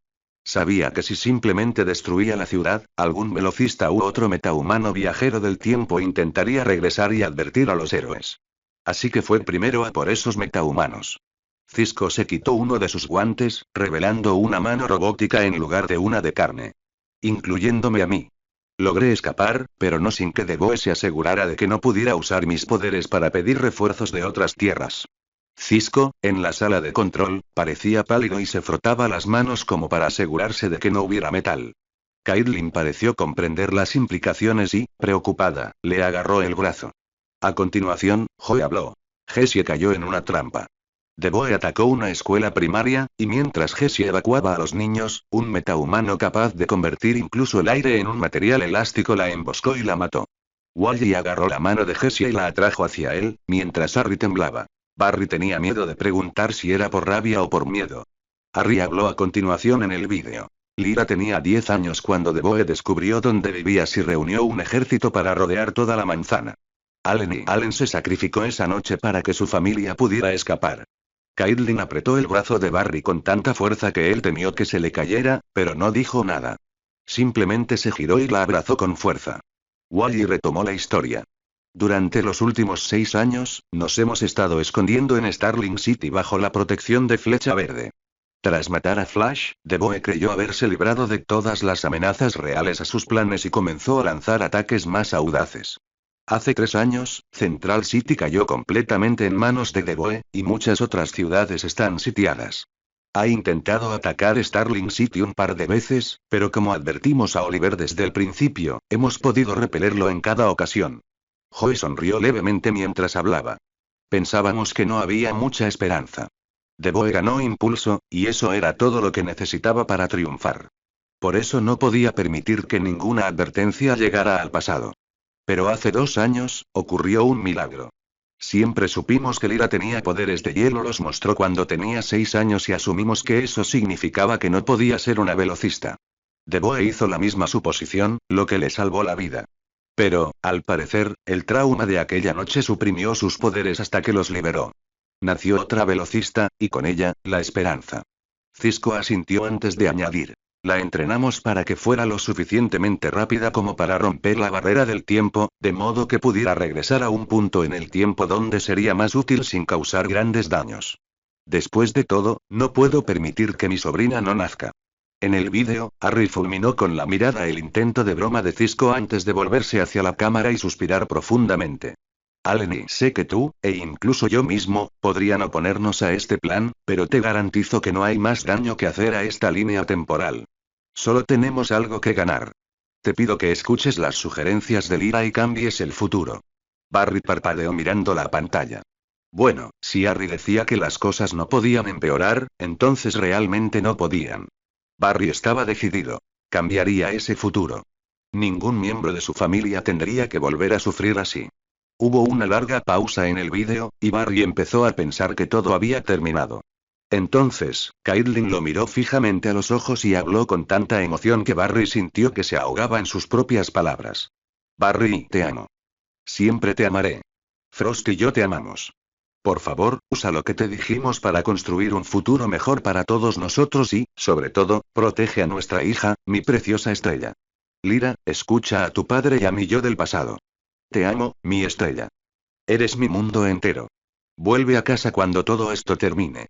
Sabía que si simplemente destruía la ciudad, algún velocista u otro metahumano viajero del tiempo intentaría regresar y advertir a los héroes. Así que fue primero a por esos metahumanos. Cisco se quitó uno de sus guantes, revelando una mano robótica en lugar de una de carne. Incluyéndome a mí. Logré escapar, pero no sin que Deboe se asegurara de que no pudiera usar mis poderes para pedir refuerzos de otras tierras. Cisco, en la sala de control, parecía pálido y se frotaba las manos como para asegurarse de que no hubiera metal. Caitlyn pareció comprender las implicaciones y, preocupada, le agarró el brazo. A continuación, Joe habló. Jessie cayó en una trampa. Deboe atacó una escuela primaria, y mientras Jessie evacuaba a los niños, un metahumano capaz de convertir incluso el aire en un material elástico la emboscó y la mató. Wally agarró la mano de Jessie y la atrajo hacia él, mientras Harry temblaba. Barry tenía miedo de preguntar si era por rabia o por miedo. Harry habló a continuación en el vídeo. Lyra tenía 10 años cuando Deboe descubrió dónde vivías y reunió un ejército para rodear toda la manzana. Allen se sacrificó esa noche para que su familia pudiera escapar. Caitlyn apretó el brazo de Barry con tanta fuerza que él temió que se le cayera, pero no dijo nada. Simplemente se giró y la abrazó con fuerza. Wally retomó la historia. Durante los últimos 6 años, nos hemos estado escondiendo en Starling City bajo la protección de Flecha Verde. Tras matar a Flash, DeBoe creyó haberse librado de todas las amenazas reales a sus planes y comenzó a lanzar ataques más audaces. Hace 3 años, Central City cayó completamente en manos de DeBoe, y muchas otras ciudades están sitiadas. Ha intentado atacar Starling City un par de veces, pero como advertimos a Oliver desde el principio, hemos podido repelerlo en cada ocasión. Joe sonrió levemente mientras hablaba. Pensábamos que no había mucha esperanza. DeBoe ganó impulso, y eso era todo lo que necesitaba para triunfar. Por eso no podía permitir que ninguna advertencia llegara al pasado. Pero hace 2 años, ocurrió un milagro. Siempre supimos que Lyra tenía poderes de hielo, los mostró cuando tenía 6 años y asumimos que eso significaba que no podía ser una velocista. DeBoe hizo la misma suposición, lo que le salvó la vida. Pero, al parecer, el trauma de aquella noche suprimió sus poderes hasta que los liberó. Nació otra velocista, y con ella, la esperanza. Cisco asintió antes de añadir. La entrenamos para que fuera lo suficientemente rápida como para romper la barrera del tiempo, de modo que pudiera regresar a un punto en el tiempo donde sería más útil sin causar grandes daños. Después de todo, no puedo permitir que mi sobrina no nazca. En el vídeo, Harry fulminó con la mirada el intento de broma de Cisco antes de volverse hacia la cámara y suspirar profundamente. Allen y sé que tú, e incluso yo mismo, podrían oponernos a este plan, pero te garantizo que no hay más daño que hacer a esta línea temporal. Solo tenemos algo que ganar. Te pido que escuches las sugerencias de Lyra y cambies el futuro. Barry parpadeó mirando la pantalla. Bueno, si Harry decía que las cosas no podían empeorar, entonces realmente no podían. Barry estaba decidido. Cambiaría ese futuro. Ningún miembro de su familia tendría que volver a sufrir así. Hubo una larga pausa en el vídeo, y Barry empezó a pensar que todo había terminado. Entonces, Caitlin lo miró fijamente a los ojos y habló con tanta emoción que Barry sintió que se ahogaba en sus propias palabras. Barry, te amo. Siempre te amaré. Frost y yo te amamos. Por favor, usa lo que te dijimos para construir un futuro mejor para todos nosotros y, sobre todo, protege a nuestra hija, mi preciosa estrella. Lyra, escucha a tu padre y a mi yo del pasado. Te amo, mi estrella. Eres mi mundo entero. Vuelve a casa cuando todo esto termine.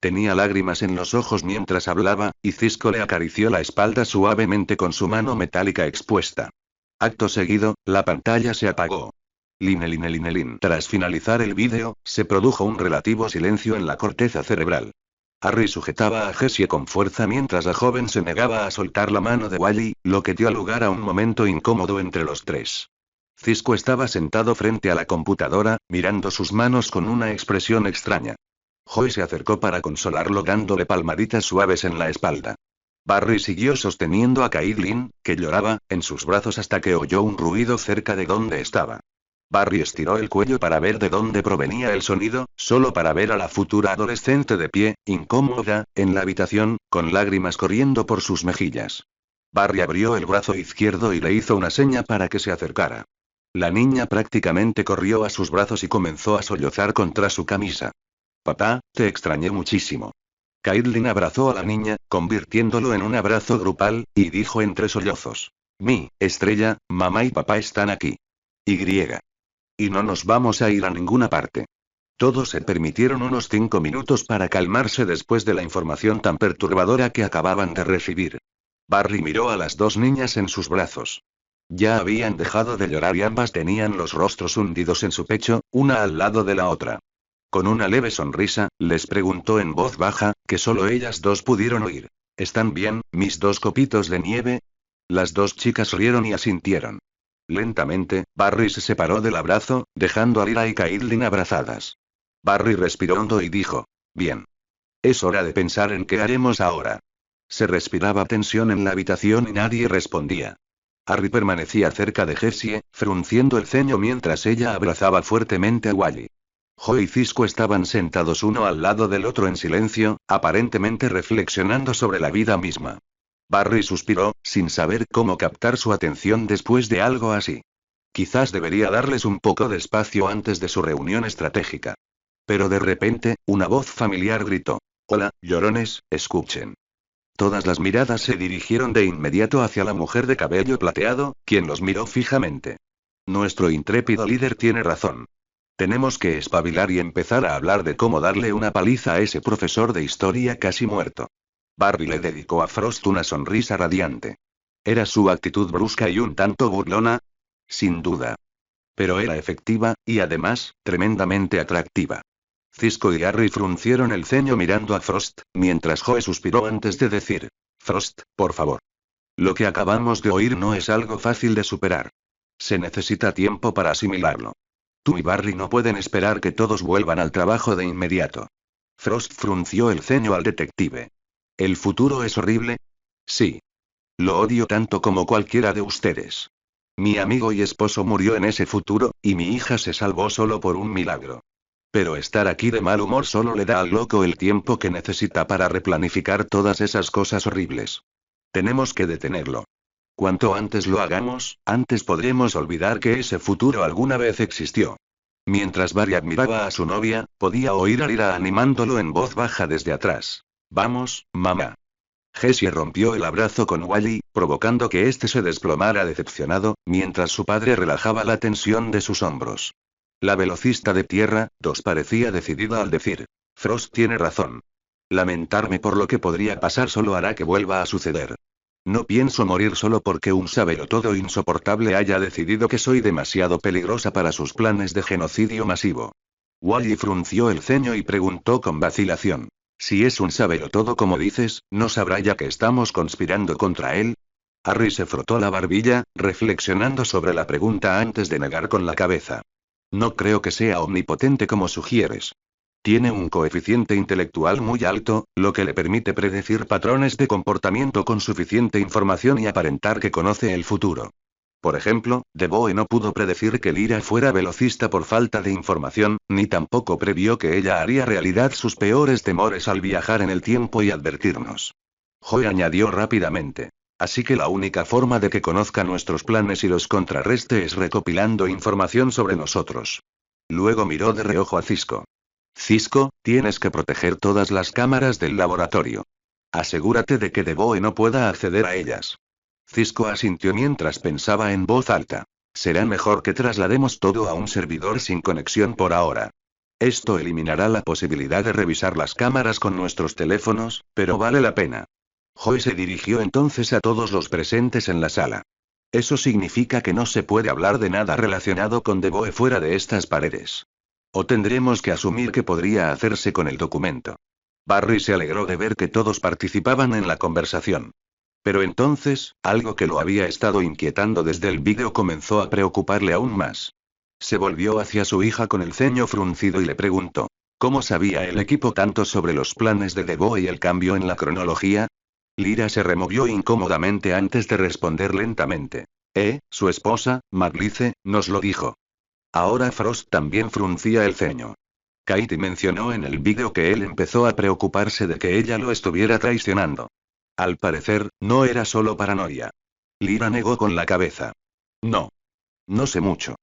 Tenía lágrimas en los ojos mientras hablaba, y Cisco le acarició la espalda suavemente con su mano metálica expuesta. Acto seguido, la pantalla se apagó. Line. Tras finalizar el vídeo, se produjo un relativo silencio en la corteza cerebral. Harry sujetaba a Jessie con fuerza mientras la joven se negaba a soltar la mano de Wally, lo que dio lugar a un momento incómodo entre los tres. Cisco estaba sentado frente a la computadora, mirando sus manos con una expresión extraña. Joe se acercó para consolarlo dándole palmaditas suaves en la espalda. Barry siguió sosteniendo a Caitlin, que lloraba, en sus brazos hasta que oyó un ruido cerca de donde estaba. Barry estiró el cuello para ver de dónde provenía el sonido, solo para ver a la futura adolescente de pie, incómoda, en la habitación, con lágrimas corriendo por sus mejillas. Barry abrió el brazo izquierdo y le hizo una seña para que se acercara. La niña prácticamente corrió a sus brazos y comenzó a sollozar contra su camisa. Papá, te extrañé muchísimo. Caitlin abrazó a la niña, convirtiéndolo en un abrazo grupal, y dijo entre sollozos. Mi estrella, mamá y papá están aquí. Y no nos vamos a ir a ninguna parte. Todos se permitieron unos 5 minutos para calmarse después de la información tan perturbadora que acababan de recibir. Barry miró a las 2 niñas en sus brazos. Ya habían dejado de llorar y ambas tenían los rostros hundidos en su pecho, una al lado de la otra. Con una leve sonrisa, les preguntó en voz baja, que solo ellas 2 pudieron oír. ¿Están bien, mis 2 copitos de nieve? Las 2 chicas rieron y asintieron. Lentamente, Barry se separó del abrazo, dejando a Lyra y Caitlin abrazadas. Barry respiró hondo y dijo. Bien. Es hora de pensar en qué haremos ahora. Se respiraba tensión en la habitación y nadie respondía. Harry permanecía cerca de Jessie, frunciendo el ceño mientras ella abrazaba fuertemente a Wally. Joe y Cisco estaban sentados uno al lado del otro en silencio, aparentemente reflexionando sobre la vida misma. Barry suspiró, sin saber cómo captar su atención después de algo así. Quizás debería darles un poco de espacio antes de su reunión estratégica. Pero de repente, una voz familiar gritó. Hola, llorones, escuchen. Todas las miradas se dirigieron de inmediato hacia la mujer de cabello plateado, quien los miró fijamente. Nuestro intrépido líder tiene razón. Tenemos que espabilar y empezar a hablar de cómo darle una paliza a ese profesor de historia casi muerto. Barry le dedicó a Frost una sonrisa radiante. ¿Era su actitud brusca y un tanto burlona? Sin duda. Pero era efectiva, y además, tremendamente atractiva. Cisco y Harry fruncieron el ceño mirando a Frost, mientras Joe suspiró antes de decir: Frost, por favor. Lo que acabamos de oír no es algo fácil de superar. Se necesita tiempo para asimilarlo. Tú y Barry no pueden esperar que todos vuelvan al trabajo de inmediato. Frost frunció el ceño al detective. ¿El futuro es horrible? Sí. Lo odio tanto como cualquiera de ustedes. Mi amigo y esposo murió en ese futuro, y mi hija se salvó solo por un milagro. Pero estar aquí de mal humor solo le da al loco el tiempo que necesita para replanificar todas esas cosas horribles. Tenemos que detenerlo. Cuanto antes lo hagamos, antes podremos olvidar que ese futuro alguna vez existió. Mientras Barry admiraba a su novia, podía oír a Lyra animándolo en voz baja desde atrás. Vamos, mamá. Jessie rompió el abrazo con Wally, provocando que éste se desplomara decepcionado, mientras su padre relajaba la tensión de sus hombros. La velocista de tierra 2 parecía decidida al decir: Frost tiene razón. Lamentarme por lo que podría pasar solo hará que vuelva a suceder. No pienso morir solo porque un sabelotodo insoportable haya decidido que soy demasiado peligrosa para sus planes de genocidio masivo. Wally frunció el ceño y preguntó con vacilación: si es un sabelotodo como dices, ¿no sabrá ya que estamos conspirando contra él? Harry se frotó la barbilla, reflexionando sobre la pregunta antes de negar con la cabeza. No creo que sea omnipotente como sugieres. Tiene un coeficiente intelectual muy alto, lo que le permite predecir patrones de comportamiento con suficiente información y aparentar que conoce el futuro. Por ejemplo, DeVoe no pudo predecir que Lyra fuera velocista por falta de información, ni tampoco previó que ella haría realidad sus peores temores al viajar en el tiempo y advertirnos. Joe añadió rápidamente. Así que la única forma de que conozca nuestros planes y los contrarreste es recopilando información sobre nosotros. Luego miró de reojo a Cisco. Cisco, tienes que proteger todas las cámaras del laboratorio. Asegúrate de que DeVoe no pueda acceder a ellas. Cisco asintió mientras pensaba en voz alta. Será mejor que traslademos todo a un servidor sin conexión por ahora. Esto eliminará la posibilidad de revisar las cámaras con nuestros teléfonos, pero vale la pena. Joe se dirigió entonces a todos los presentes en la sala. Eso significa que no se puede hablar de nada relacionado con DeVoe fuera de estas paredes. O tendremos que asumir que podría hacerse con el documento. Barry se alegró de ver que todos participaban en la conversación. Pero entonces, algo que lo había estado inquietando desde el vídeo comenzó a preocuparle aún más. Se volvió hacia su hija con el ceño fruncido y le preguntó: ¿cómo sabía el equipo tanto sobre los planes de DeVoe y el cambio en la cronología? Lyra se removió incómodamente antes de responder lentamente. Su esposa, Marlice, nos lo dijo. Ahora Frost también fruncía el ceño. Katie mencionó en el vídeo que él empezó a preocuparse de que ella lo estuviera traicionando. Al parecer, no era solo paranoia. Lyra negó con la cabeza. No. No sé mucho.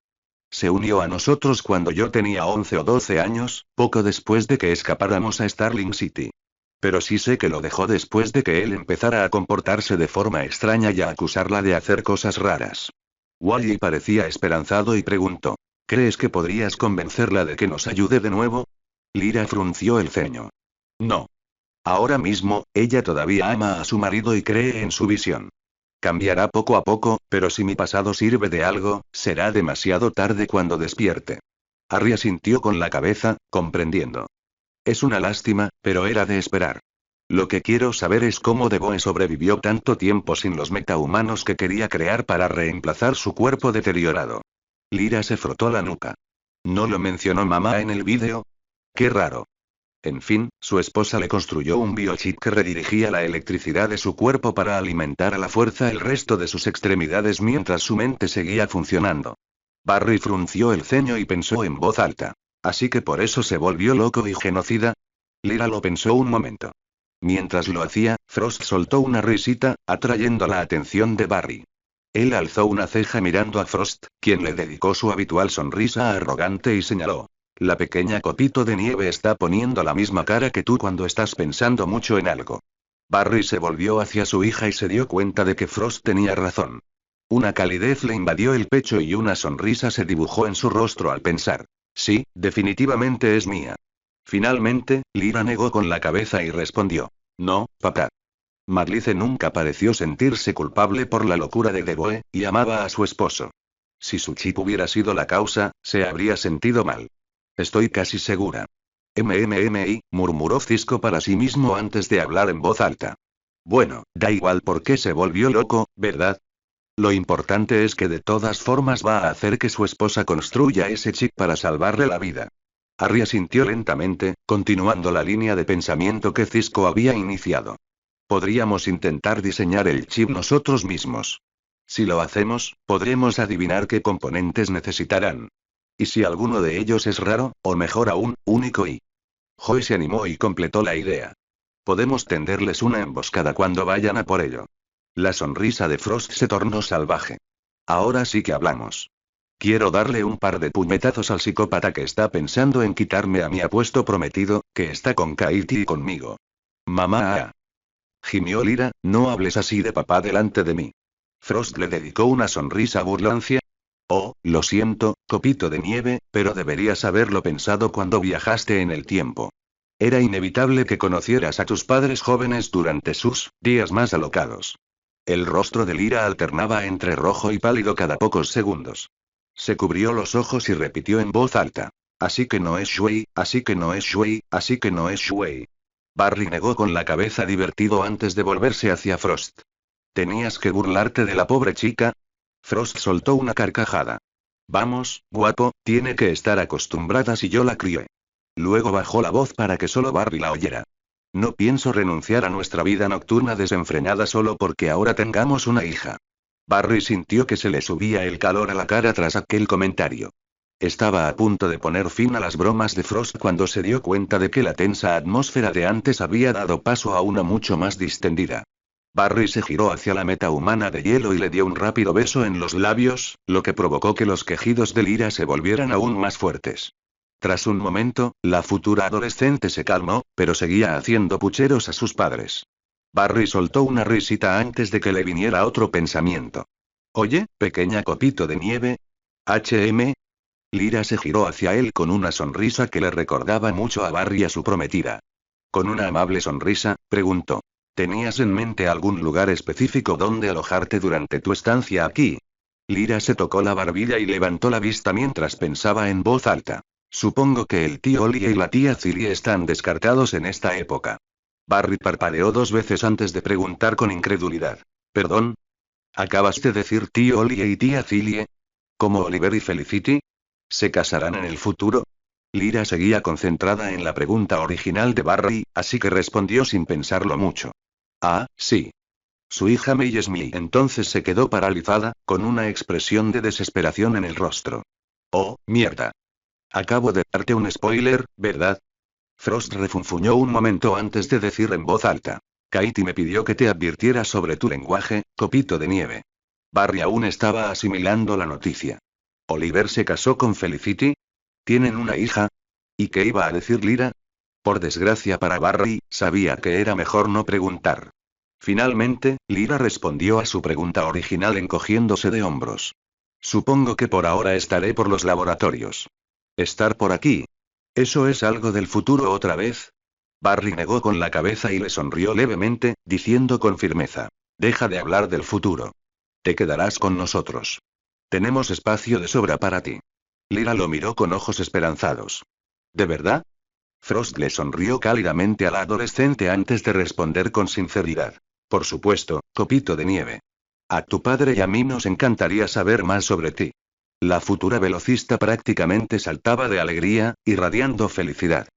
Se unió a nosotros cuando yo tenía 11 o 12 años, poco después de que escapáramos a Starling City. Pero sí sé que lo dejó después de que él empezara a comportarse de forma extraña y a acusarla de hacer cosas raras. Wally parecía esperanzado y preguntó: ¿crees que podrías convencerla de que nos ayude de nuevo? Lyra frunció el ceño. No. Ahora mismo, ella todavía ama a su marido y cree en su visión. Cambiará poco a poco, pero si mi pasado sirve de algo, será demasiado tarde cuando despierte. Harry asintió con la cabeza, comprendiendo. Es una lástima, pero era de esperar. Lo que quiero saber es cómo DeVoe sobrevivió tanto tiempo sin los metahumanos que quería crear para reemplazar su cuerpo deteriorado. Lyra se frotó la nuca. ¿No lo mencionó mamá en el vídeo? Qué raro. En fin, su esposa le construyó un biochip que redirigía la electricidad de su cuerpo para alimentar a la fuerza el resto de sus extremidades mientras su mente seguía funcionando. Barry frunció el ceño y pensó en voz alta. ¿Así que por eso se volvió loco y genocida? Lyra lo pensó un momento. Mientras lo hacía, Frost soltó una risita, atrayendo la atención de Barry. Él alzó una ceja mirando a Frost, quien le dedicó su habitual sonrisa arrogante y señaló: la pequeña copito de nieve está poniendo la misma cara que tú cuando estás pensando mucho en algo. Barry se volvió hacia su hija y se dio cuenta de que Frost tenía razón. Una calidez le invadió el pecho y una sonrisa se dibujó en su rostro al pensar: sí, definitivamente es mía. Finalmente, Lyra negó con la cabeza y respondió: no, papá. Marlice nunca pareció sentirse culpable por la locura de Deboe, y amaba a su esposo. Si su chip hubiera sido la causa, se habría sentido mal. Estoy casi segura. Murmuró Cisco para sí mismo antes de hablar en voz alta. Bueno, da igual por qué se volvió loco, ¿verdad? Lo importante es que de todas formas va a hacer que su esposa construya ese chip para salvarle la vida. Harry asintió lentamente, continuando la línea de pensamiento que Cisco había iniciado. Podríamos intentar diseñar el chip nosotros mismos. Si lo hacemos, podremos adivinar qué componentes necesitarán. Y si alguno de ellos es raro, o mejor aún, único y... Joey se animó y completó la idea. Podemos tenderles una emboscada cuando vayan a por ello. La sonrisa de Frost se tornó salvaje. Ahora sí que hablamos. Quiero darle un par de puñetazos al psicópata que está pensando en quitarme a mi apuesto prometido, que está con Katie y conmigo. Mamá. Gimió Lyra, no hables así de papá delante de mí. Frost le dedicó una sonrisa burlancia. Oh, lo siento, copito de nieve, pero deberías haberlo pensado cuando viajaste en el tiempo. Era inevitable que conocieras a tus padres jóvenes durante sus días más alocados. El rostro de Lyra alternaba entre rojo y pálido cada pocos segundos. Se cubrió los ojos y repitió en voz alta. Así que no es Shui, así que no es Shui, así que no es Shui. Barry negó con la cabeza divertido antes de volverse hacia Frost. ¿Tenías que burlarte de la pobre chica? Frost soltó una carcajada. Vamos, guapo, tiene que estar acostumbrada si yo la crié. Luego bajó la voz para que solo Barry la oyera. No pienso renunciar a nuestra vida nocturna desenfrenada solo porque ahora tengamos una hija. Barry sintió que se le subía el calor a la cara tras aquel comentario. Estaba a punto de poner fin a las bromas de Frost cuando se dio cuenta de que la tensa atmósfera de antes había dado paso a una mucho más distendida. Barry se giró hacia la meta humana de hielo y le dio un rápido beso en los labios, lo que provocó que los quejidos de Lyra se volvieran aún más fuertes. Tras un momento, la futura adolescente se calmó, pero seguía haciendo pucheros a sus padres. Barry soltó una risita antes de que le viniera otro pensamiento. Oye, pequeña copito de nieve. Lyra se giró hacia él con una sonrisa que le recordaba mucho a Barry y a su prometida. Con una amable sonrisa, preguntó. ¿Tenías en mente algún lugar específico donde alojarte durante tu estancia aquí? Lyra se tocó la barbilla y levantó la vista mientras pensaba en voz alta. Supongo que el tío Ollie y la tía Cilly están descartados en esta época. Barry parpadeó 2 veces antes de preguntar con incredulidad. ¿Perdón? ¿Acabas de decir tío Ollie y tía Cilly? ¿Como Oliver y Felicity? ¿Se casarán en el futuro? Lyra seguía concentrada en la pregunta original de Barry, así que respondió sin pensarlo mucho. Ah, sí. Su hija May es mi. Entonces se quedó paralizada, con una expresión de desesperación en el rostro. Oh, mierda. Acabo de darte un spoiler, ¿verdad? Frost refunfuñó un momento antes de decir en voz alta. Katie me pidió que te advirtiera sobre tu lenguaje, copito de nieve. Barry aún estaba asimilando la noticia. ¿Oliver se casó con Felicity? ¿Tienen una hija? ¿Y qué iba a decir Lyra? Por desgracia para Barry, sabía que era mejor no preguntar. Finalmente, Lyra respondió a su pregunta original encogiéndose de hombros. Supongo que por ahora estaré por los laboratorios. ¿Estar por aquí? ¿Eso es algo del futuro otra vez? Barry negó con la cabeza y le sonrió levemente, diciendo con firmeza. Deja de hablar del futuro. Te quedarás con nosotros. Tenemos espacio de sobra para ti. Lyra lo miró con ojos esperanzados. ¿De verdad? Frost le sonrió cálidamente a la adolescente antes de responder con sinceridad. Por supuesto, copito de nieve. A tu padre y a mí nos encantaría saber más sobre ti. La futura velocista prácticamente saltaba de alegría, irradiando felicidad.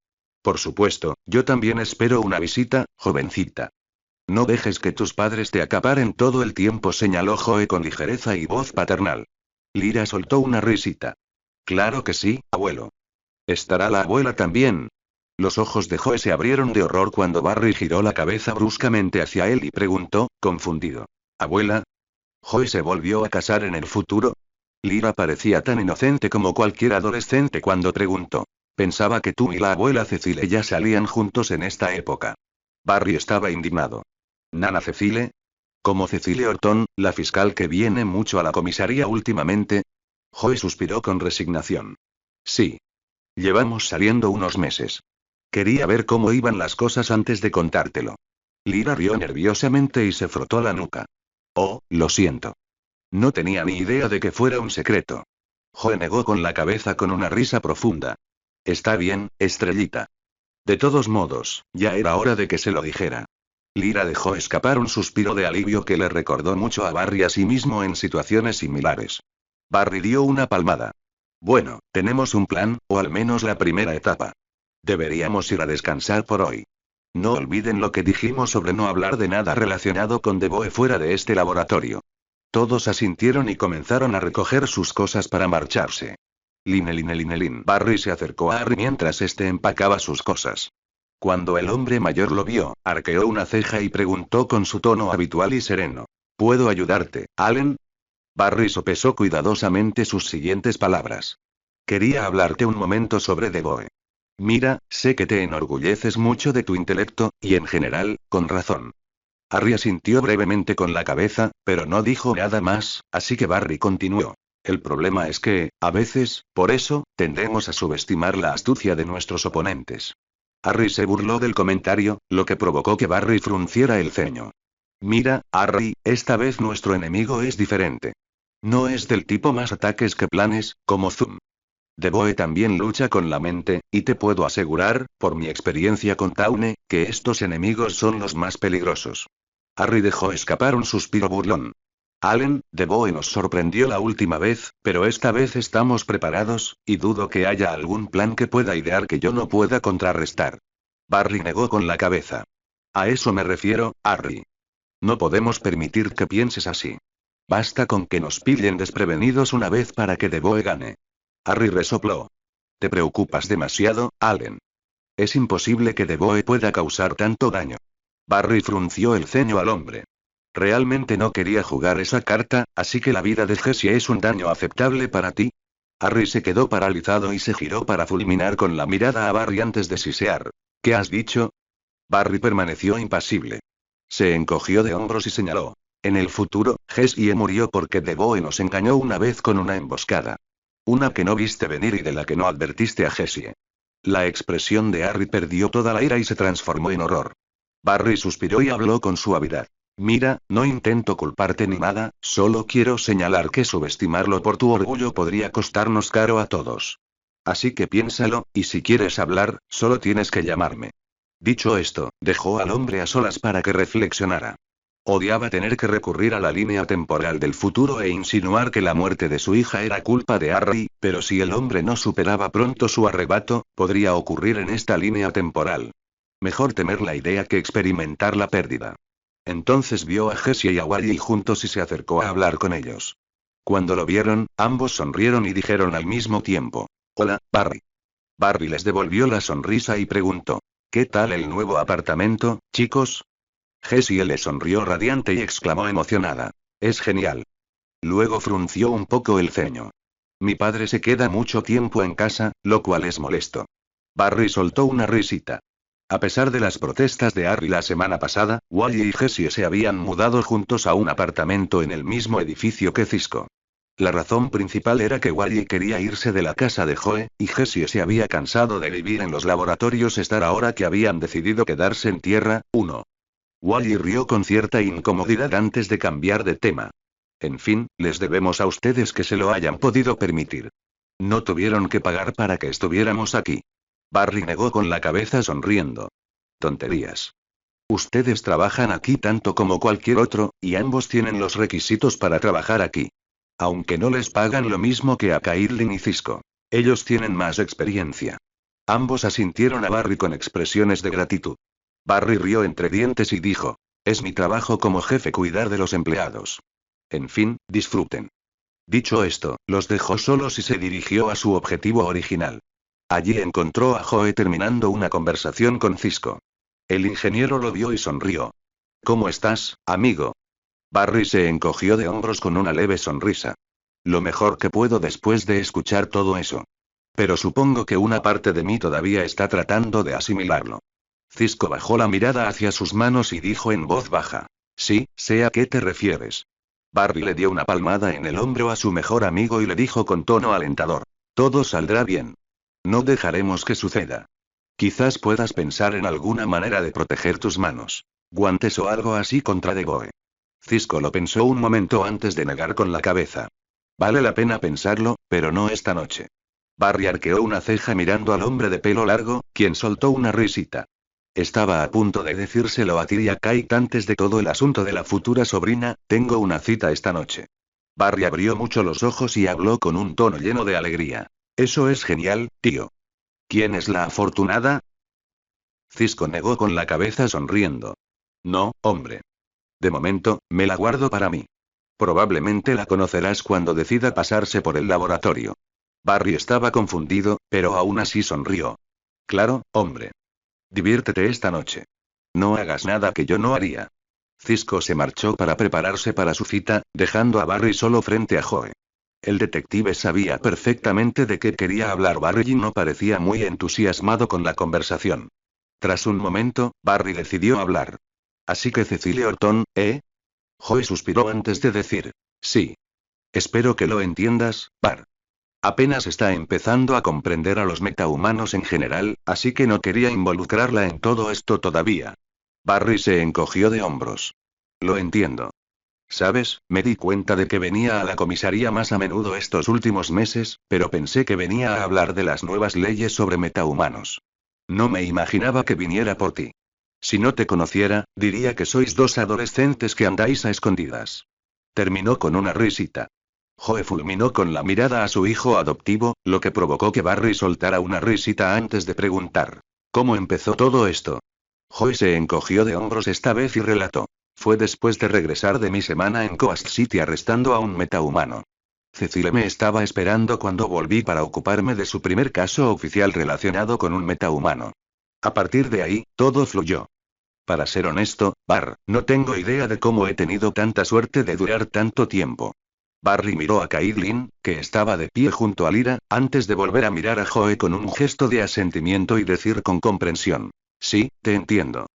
Por supuesto, yo también espero una visita, jovencita. No dejes que tus padres te acaparen todo el tiempo, señaló Joe con ligereza y voz paternal. Lyra soltó una risita. Claro que sí, abuelo. ¿Estará la abuela también? Los ojos de Joe se abrieron de horror cuando Barry giró la cabeza bruscamente hacia él y preguntó, confundido. ¿Abuela? ¿Joe se volvió a casar en el futuro? Lyra parecía tan inocente como cualquier adolescente cuando preguntó. Pensaba que tú y la abuela Cecile ya salían juntos en esta época. Barry estaba indignado. ¿Nana Cecile? ¿Como Cecile Orton, la fiscal que viene mucho a la comisaría últimamente? Joe suspiró con resignación. Sí. Llevamos saliendo unos meses. Quería ver cómo iban las cosas antes de contártelo. Lyra rió nerviosamente y se frotó la nuca. Oh, lo siento. No tenía ni idea de que fuera un secreto. Joe negó con la cabeza con una risa profunda. Está bien, estrellita. De todos modos, ya era hora de que se lo dijera. Lyra dejó escapar un suspiro de alivio que le recordó mucho a Barry a sí mismo en situaciones similares. Barry dio una palmada. Bueno, tenemos un plan, o al menos la primera etapa. Deberíamos ir a descansar por hoy. No olviden lo que dijimos sobre no hablar de nada relacionado con Deboe fuera de este laboratorio. Todos asintieron y comenzaron a recoger sus cosas para marcharse. Line. Barry se acercó a Harry mientras este empacaba sus cosas. Cuando el hombre mayor lo vio, arqueó una ceja y preguntó con su tono habitual y sereno. ¿Puedo ayudarte, Allen? Barry sopesó cuidadosamente sus siguientes palabras. Quería hablarte un momento sobre Deboe. Mira, sé que te enorgulleces mucho de tu intelecto, y en general, con razón. Harry asintió brevemente con la cabeza, pero no dijo nada más, así que Barry continuó. El problema es que, a veces, por eso, tendemos a subestimar la astucia de nuestros oponentes. Harry se burló del comentario, lo que provocó que Barry frunciera el ceño. Mira, Harry, esta vez nuestro enemigo es diferente. No es del tipo más ataques que planes, como Zoom. Deboe también lucha con la mente, y te puedo asegurar, por mi experiencia con Tawne, que estos enemigos son los más peligrosos. Harry dejó escapar un suspiro burlón. Allen, Deboe nos sorprendió la última vez, pero esta vez estamos preparados, y dudo que haya algún plan que pueda idear que yo no pueda contrarrestar. Barry negó con la cabeza. A eso me refiero, Harry. No podemos permitir que pienses así. Basta con que nos pillen desprevenidos una vez para que Deboe gane. Harry resopló. Te preocupas demasiado, Allen. Es imposible que Deboe pueda causar tanto daño. Barry frunció el ceño al hombre. Realmente no quería jugar esa carta, así que la vida de Jessie es un daño aceptable para ti. Harry se quedó paralizado y se giró para fulminar con la mirada a Barry antes de sisear. ¿Qué has dicho? Barry permaneció impasible. Se encogió de hombros y señaló. En el futuro, Jessie murió porque Deboe nos engañó una vez con una emboscada. Una que no viste venir y de la que no advertiste a Jessie. La expresión de Harry perdió toda la ira y se transformó en horror. Barry suspiró y habló con suavidad. Mira, no intento culparte ni nada, solo quiero señalar que subestimarlo por tu orgullo podría costarnos caro a todos. Así que piénsalo, y si quieres hablar, solo tienes que llamarme. Dicho esto, dejó al hombre a solas para que reflexionara. Odiaba tener que recurrir a la línea temporal del futuro e insinuar que la muerte de su hija era culpa de Harry, pero si el hombre no superaba pronto su arrebato, podría ocurrir en esta línea temporal. Mejor temer la idea que experimentar la pérdida. Entonces vio a Jessie y a Wally juntos y se acercó a hablar con ellos. Cuando lo vieron, ambos sonrieron y dijeron al mismo tiempo. Hola, Barry. Barry les devolvió la sonrisa y preguntó. ¿Qué tal el nuevo apartamento, chicos? Jessie le sonrió radiante y exclamó emocionada. Es genial. Luego frunció un poco el ceño. Mi padre se queda mucho tiempo en casa, lo cual es molesto. Barry soltó una risita. A pesar de las protestas de Harry la semana pasada, Wally y Jessie se habían mudado juntos a un apartamento en el mismo edificio que Cisco. La razón principal era que Wally quería irse de la casa de Joe, y Jessie se había cansado de vivir en los laboratorios estar ahora que habían decidido quedarse en Tierra 1. Wally rió con cierta incomodidad antes de cambiar de tema. En fin, les debemos a ustedes que se lo hayan podido permitir. No tuvieron que pagar para que estuviéramos aquí. Barry negó con la cabeza sonriendo. Tonterías. Ustedes trabajan aquí tanto como cualquier otro, y ambos tienen los requisitos para trabajar aquí. Aunque no les pagan lo mismo que a Caitlin y Cisco. Ellos tienen más experiencia. Ambos asintieron a Barry con expresiones de gratitud. Barry rió entre dientes y dijo. Es mi trabajo como jefe cuidar de los empleados. En fin, disfruten. Dicho esto, los dejó solos y se dirigió a su objetivo original. Allí encontró a Joe terminando una conversación con Cisco. El ingeniero lo vio y sonrió. ¿Cómo estás, amigo? Barry se encogió de hombros con una leve sonrisa. Lo mejor que puedo después de escuchar todo eso. Pero supongo que una parte de mí todavía está tratando de asimilarlo. Cisco bajó la mirada hacia sus manos y dijo en voz baja. Sí, sé a qué te refieres. Barry le dio una palmada en el hombro a su mejor amigo y le dijo con tono alentador. Todo saldrá bien. No dejaremos que suceda. Quizás puedas pensar en alguna manera de proteger tus manos. Guantes o algo así contra Deboe. Cisco lo pensó un momento antes de negar con la cabeza. Vale la pena pensarlo, pero no esta noche. Barry arqueó una ceja mirando al hombre de pelo largo, quien soltó una risita. Estaba a punto de decírselo a Tyria Kate antes de todo el asunto de la futura sobrina, tengo una cita esta noche. Barry abrió mucho los ojos y habló con un tono lleno de alegría. Eso es genial, tío. ¿Quién es la afortunada? Cisco negó con la cabeza sonriendo. No, hombre. De momento, me la guardo para mí. Probablemente la conocerás cuando decida pasarse por el laboratorio. Barry estaba confundido, pero aún así sonrió. Claro, hombre. Diviértete esta noche. No hagas nada que yo no haría. Cisco se marchó para prepararse para su cita, dejando a Barry solo frente a Joe. El detective sabía perfectamente de qué quería hablar Barry y no parecía muy entusiasmado con la conversación. Tras un momento, Barry decidió hablar. Así que Cecilia Orton, ¿eh? Joe suspiró antes de decir. Sí. Espero que lo entiendas, Bar. Apenas está empezando a comprender a los metahumanos en general, así que no quería involucrarla en todo esto todavía. Barry se encogió de hombros. Lo entiendo. ¿Sabes? Me di cuenta de que venía a la comisaría más a menudo estos últimos meses, pero pensé que venía a hablar de las nuevas leyes sobre metahumanos. No me imaginaba que viniera por ti. Si no te conociera, diría que sois dos adolescentes que andáis a escondidas. Terminó con una risita. Joe fulminó con la mirada a su hijo adoptivo, lo que provocó que Barry soltara una risita antes de preguntar. ¿Cómo empezó todo esto? Joe se encogió de hombros esta vez y relató. Fue después de regresar de mi semana en Coast City arrestando a un metahumano. Cecile me estaba esperando cuando volví para ocuparme de su primer caso oficial relacionado con un metahumano. A partir de ahí, todo fluyó. Para ser honesto, Bar, no tengo idea de cómo he tenido tanta suerte de durar tanto tiempo. Barry miró a Caitlin, que estaba de pie junto a Lyra, antes de volver a mirar a Joe con un gesto de asentimiento y decir con comprensión. Sí, te entiendo.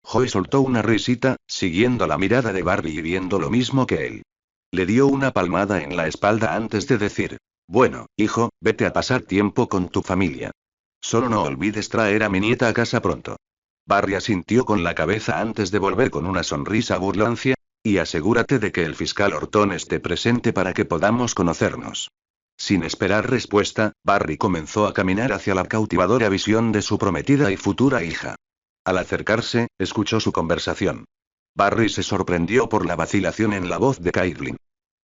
Joe soltó una risita, siguiendo la mirada de Barry y viendo lo mismo que él. Le dio una palmada en la espalda antes de decir. Bueno, hijo, vete a pasar tiempo con tu familia. Solo no olvides traer a mi nieta a casa pronto. Barry asintió con la cabeza antes de volver con una sonrisa burlancia. Y asegúrate de que el fiscal Orton esté presente para que podamos conocernos. Sin esperar respuesta, Barry comenzó a caminar hacia la cautivadora visión de su prometida y futura hija. Al acercarse, escuchó su conversación. Barry se sorprendió por la vacilación en la voz de Caitlin.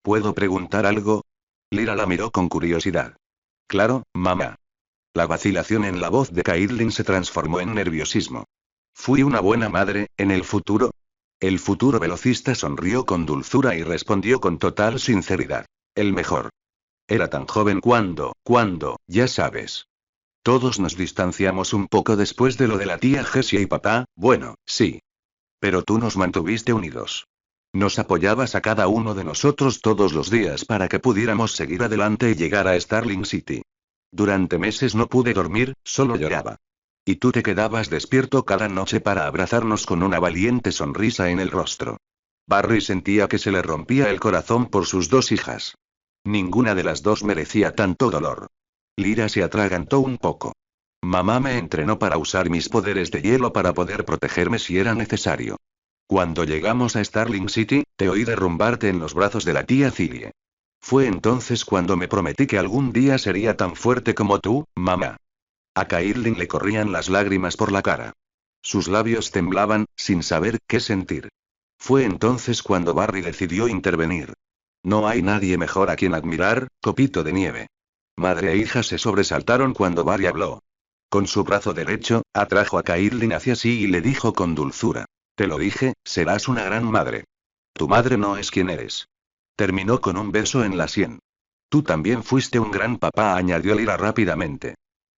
¿Puedo preguntar algo? Lyra la miró con curiosidad. Claro, mamá. La vacilación en la voz de Caitlin se transformó en nerviosismo. ¿Fui una buena madre, en el futuro? El futuro velocista sonrió con dulzura y respondió con total sinceridad. El mejor. Era tan joven cuando, ya sabes. Todos nos distanciamos un poco después de lo de la tía Jessie y papá, bueno, sí. Pero tú nos mantuviste unidos. Nos apoyabas a cada uno de nosotros todos los días para que pudiéramos seguir adelante y llegar a Starling City. Durante meses no pude dormir, solo lloraba. Y tú te quedabas despierto cada noche para abrazarnos con una valiente sonrisa en el rostro. Barry sentía que se le rompía el corazón por sus dos hijas. Ninguna de las dos merecía tanto dolor. Lyra se atragantó un poco. Mamá me entrenó para usar mis poderes de hielo para poder protegerme si era necesario. Cuando llegamos a Starling City, te oí derrumbarte en los brazos de la tía Cillie. Fue entonces cuando me prometí que algún día sería tan fuerte como tú, mamá. A Caitlin le corrían las lágrimas por la cara. Sus labios temblaban, sin saber qué sentir. Fue entonces cuando Barry decidió intervenir. No hay nadie mejor a quien admirar, copito de nieve. Madre e hija se sobresaltaron cuando Barry habló. Con su brazo derecho, atrajo a Caitlin hacia sí y le dijo con dulzura. Te lo dije, serás una gran madre. Tu madre no es quien eres. Terminó con un beso en la sien. Tú también fuiste un gran papá, añadió Lyra rápidamente.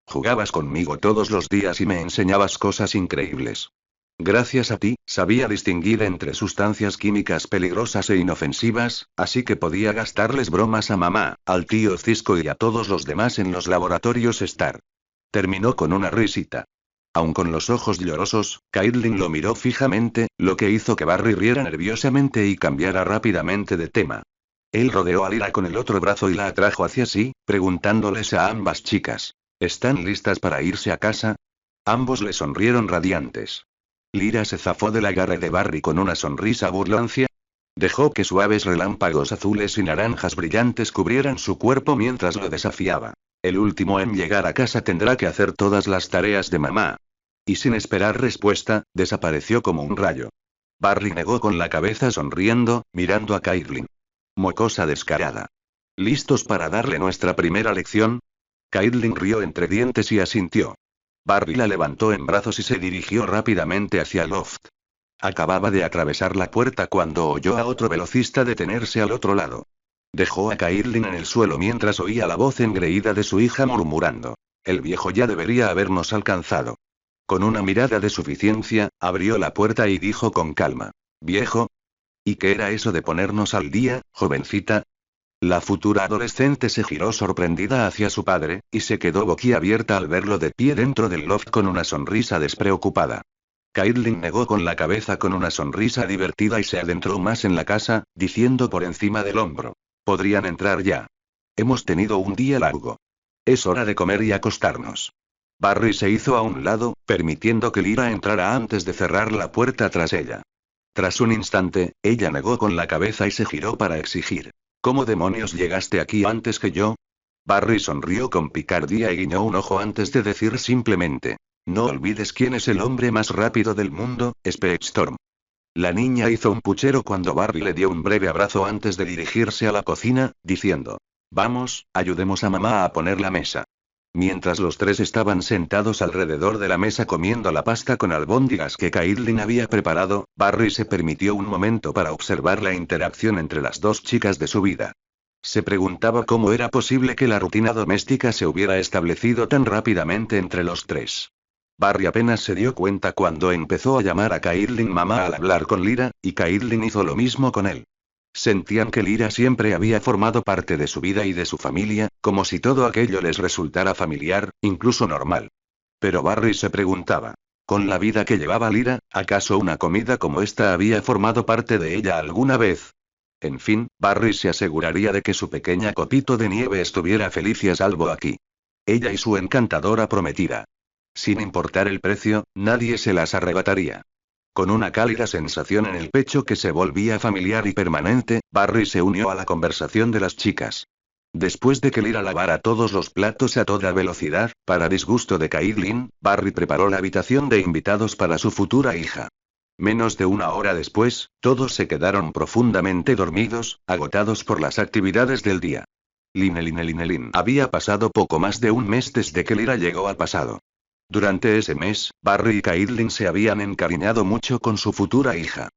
Jugabas conmigo todos los días y me enseñabas cosas increíbles. Gracias a ti, sabía distinguir entre sustancias químicas peligrosas e inofensivas, así que podía gastarles bromas a mamá, al tío Cisco y a todos los demás en los laboratorios Star. Terminó con una risita. Aun con los ojos llorosos, Caitlin lo miró fijamente, lo que hizo que Barry riera nerviosamente y cambiara rápidamente de tema. Él rodeó a Lyra con el otro brazo y la atrajo hacia sí, preguntándoles a ambas chicas. ¿Están listas para irse a casa? Ambos le sonrieron radiantes. Lyra se zafó del agarre de Barry con una sonrisa burlancia. Dejó que suaves relámpagos azules y naranjas brillantes cubrieran su cuerpo mientras lo desafiaba. El último en llegar a casa tendrá que hacer todas las tareas de mamá. Y sin esperar respuesta, desapareció como un rayo. Barry negó con la cabeza sonriendo, mirando a Caitlin. Mocosa descarada. ¿Listos para darle nuestra primera lección? Caitlin rió entre dientes y asintió. Barry la levantó en brazos y se dirigió rápidamente hacia el loft. Acababa de atravesar la puerta cuando oyó a otro velocista detenerse al otro lado. Dejó a Caitlin en el suelo mientras oía la voz engreída de su hija murmurando. El viejo ya debería habernos alcanzado. Con una mirada de suficiencia, abrió la puerta y dijo con calma. ¿Viejo? ¿Y qué era eso de ponernos al día, jovencita? La futura adolescente se giró sorprendida hacia su padre, y se quedó boquiabierta al verlo de pie dentro del loft con una sonrisa despreocupada. Caitlin negó con la cabeza con una sonrisa divertida y se adentró más en la casa, diciendo por encima del hombro. Podrían entrar ya. Hemos tenido un día largo. Es hora de comer y acostarnos. Barry se hizo a un lado, permitiendo que Lyra entrara antes de cerrar la puerta tras ella. Tras un instante, ella negó con la cabeza y se giró para exigir. ¿Cómo demonios llegaste aquí antes que yo? Barry sonrió con picardía y guiñó un ojo antes de decir simplemente. No olvides quién es el hombre más rápido del mundo, Speedstorm. La niña hizo un puchero cuando Barry le dio un breve abrazo antes de dirigirse a la cocina, diciendo. Vamos, ayudemos a mamá a poner la mesa. Mientras los tres estaban sentados alrededor de la mesa comiendo la pasta con albóndigas que Caitlin había preparado, Barry se permitió un momento para observar la interacción entre las dos chicas de su vida. Se preguntaba cómo era posible que la rutina doméstica se hubiera establecido tan rápidamente entre los tres. Barry apenas se dio cuenta cuando empezó a llamar a Caitlin mamá al hablar con Lyra, y Caitlin hizo lo mismo con él. Sentían que Lyra siempre había formado parte de su vida y de su familia, como si todo aquello les resultara familiar, incluso normal. Pero Barry se preguntaba. Con la vida que llevaba Lyra, ¿acaso una comida como esta había formado parte de ella alguna vez? En fin, Barry se aseguraría de que su pequeña copito de nieve estuviera feliz y a salvo aquí. Ella y su encantadora prometida. Sin importar el precio, nadie se las arrebataría. Con una cálida sensación en el pecho que se volvía familiar y permanente, Barry se unió a la conversación de las chicas. Después de que Lyra lavara todos los platos a toda velocidad, para disgusto de Caitlin, Barry preparó la habitación de invitados para su futura hija. Menos de una hora después, todos se quedaron profundamente dormidos, agotados por las actividades del día. Line. Había pasado poco más de un mes desde que Lyra llegó al pasado. Durante ese mes, Barry y Caitlin se habían encariñado mucho con su futura hija.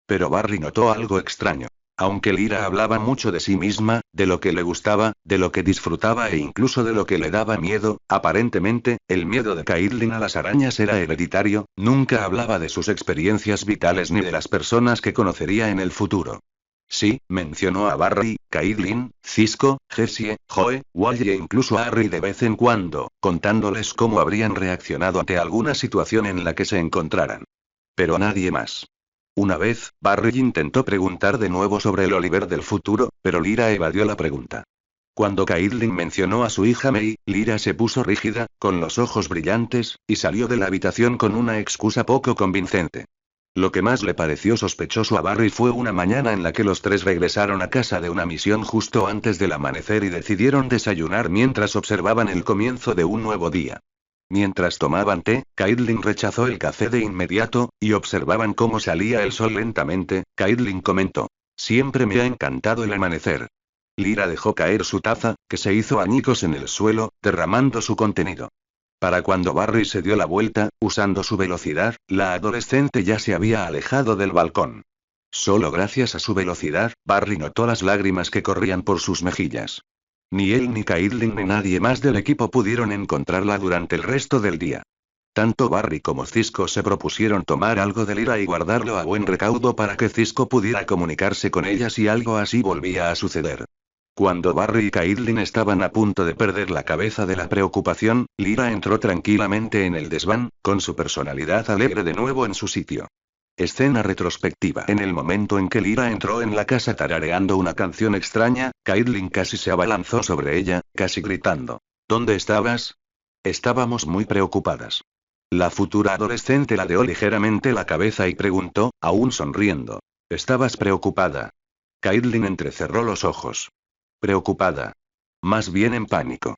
Pero Barry notó algo extraño. Aunque Lyra hablaba mucho de sí misma, de lo que le gustaba, de lo que disfrutaba e incluso de lo que le daba miedo, aparentemente, el miedo de Caitlin a las arañas era hereditario, nunca hablaba de sus experiencias vitales ni de las personas que conocería en el futuro. Sí, mencionó a Barry, Caitlin, Cisco, Jessie, Joe, Wally e incluso a Harry de vez en cuando, contándoles cómo habrían reaccionado ante alguna situación en la que se encontraran. Pero nadie más. Una vez, Barry intentó preguntar de nuevo sobre el Oliver del futuro, pero Lyra evadió la pregunta. Cuando Caitlin mencionó a su hija May, Lyra se puso rígida, con los ojos brillantes, y salió de la habitación con una excusa poco convincente. Lo que más le pareció sospechoso a Barry fue una mañana en la que los tres regresaron a casa de una misión justo antes del amanecer y decidieron desayunar mientras observaban el comienzo de un nuevo día. Mientras tomaban té, Caitlin rechazó el café de inmediato, y observaban cómo salía el sol lentamente. Caitlin comentó. Siempre me ha encantado el amanecer. Lyra dejó caer su taza, que se hizo añicos en el suelo, derramando su contenido. Para cuando Barry se dio la vuelta, usando su velocidad, la adolescente ya se había alejado del balcón. Solo gracias a su velocidad, Barry notó las lágrimas que corrían por sus mejillas. Ni él ni Caitlin ni nadie más del equipo pudieron encontrarla durante el resto del día. Tanto Barry como Cisco se propusieron tomar algo de Lyra y guardarlo a buen recaudo para que Cisco pudiera comunicarse con ella si algo así volvía a suceder. Cuando Barry y Caitlin estaban a punto de perder la cabeza de la preocupación, Lyra entró tranquilamente en el desván, con su personalidad alegre de nuevo en su sitio. Escena retrospectiva. En el momento en que Lyra entró en la casa tarareando una canción extraña, Caitlin casi se abalanzó sobre ella, casi gritando. ¿Dónde estabas? Estábamos muy preocupadas. La futura adolescente ladeó ligeramente la cabeza y preguntó, aún sonriendo. ¿Estabas preocupada? Caitlin entrecerró los ojos. Preocupada. Más bien en pánico.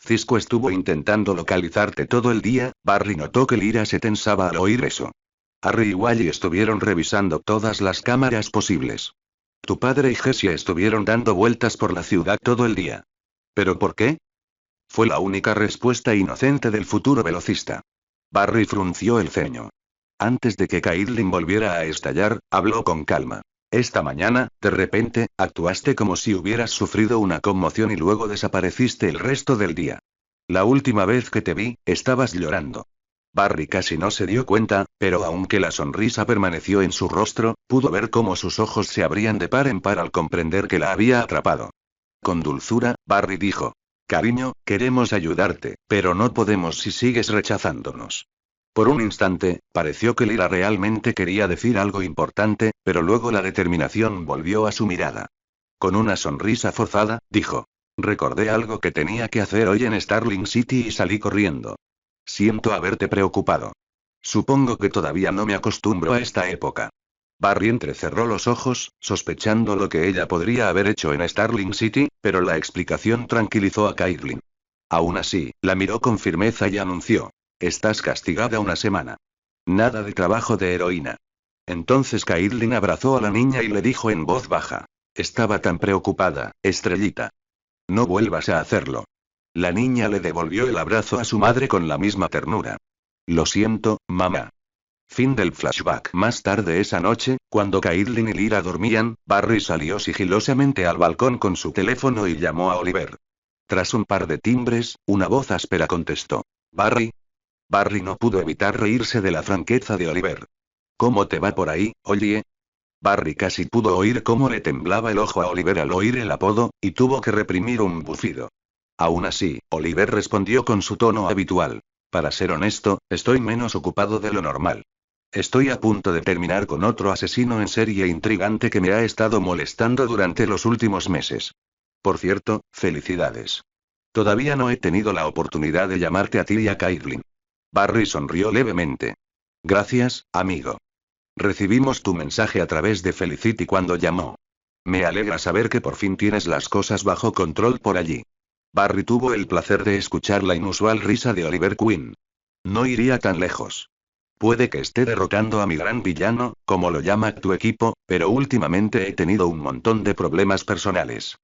Cisco estuvo intentando localizarte todo el día. Barry notó que Lyra se tensaba al oír eso. Harry y Wally estuvieron revisando todas las cámaras posibles. Tu padre y Jessie estuvieron dando vueltas por la ciudad todo el día. ¿Pero por qué? Fue la única respuesta inocente del futuro velocista. Barry frunció el ceño. Antes de que Caitlin volviera a estallar, habló con calma. Esta mañana, de repente, actuaste como si hubieras sufrido una conmoción y luego desapareciste el resto del día. La última vez que te vi, estabas llorando. Barry casi no se dio cuenta, pero aunque la sonrisa permaneció en su rostro, pudo ver cómo sus ojos se abrían de par en par al comprender que la había atrapado. Con dulzura, Barry dijo. Cariño, queremos ayudarte, pero no podemos si sigues rechazándonos. Por un instante, pareció que Lyra realmente quería decir algo importante, pero luego la determinación volvió a su mirada. Con una sonrisa forzada, dijo. Recordé algo que tenía que hacer hoy en Starling City y salí corriendo. Siento haberte preocupado. Supongo que todavía no me acostumbro a esta época. Barry entrecerró los ojos, sospechando lo que ella podría haber hecho en Starling City, pero la explicación tranquilizó a Caitlin. Aún así, la miró con firmeza y anunció. Estás castigada una semana. Nada de trabajo de heroína. Entonces Caitlin abrazó a la niña y le dijo en voz baja. Estaba tan preocupada, estrellita. No vuelvas a hacerlo. La niña le devolvió el abrazo a su madre con la misma ternura. Lo siento, mamá. Fin del flashback. Más tarde esa noche, cuando Caitlin y Lyra dormían, Barry salió sigilosamente al balcón con su teléfono y llamó a Oliver. Tras un par de timbres, una voz áspera contestó. Barry. Barry no pudo evitar reírse de la franqueza de Oliver. ¿Cómo te va por ahí, oye? Barry casi pudo oír cómo le temblaba el ojo a Oliver al oír el apodo, y tuvo que reprimir un bufido. Aún así, Oliver respondió con su tono habitual. Para ser honesto, estoy menos ocupado de lo normal. Estoy a punto de terminar con otro asesino en serie intrigante que me ha estado molestando durante los últimos meses. Por cierto, felicidades. Todavía no he tenido la oportunidad de llamarte a ti y a Caitlin. Barry sonrió levemente. Gracias, amigo. Recibimos tu mensaje a través de Felicity cuando llamó. Me alegra saber que por fin tienes las cosas bajo control por allí. Barry tuvo el placer de escuchar la inusual risa de Oliver Queen. No iría tan lejos. Puede que esté derrotando a mi gran villano, como lo llama tu equipo, pero últimamente he tenido un montón de problemas personales.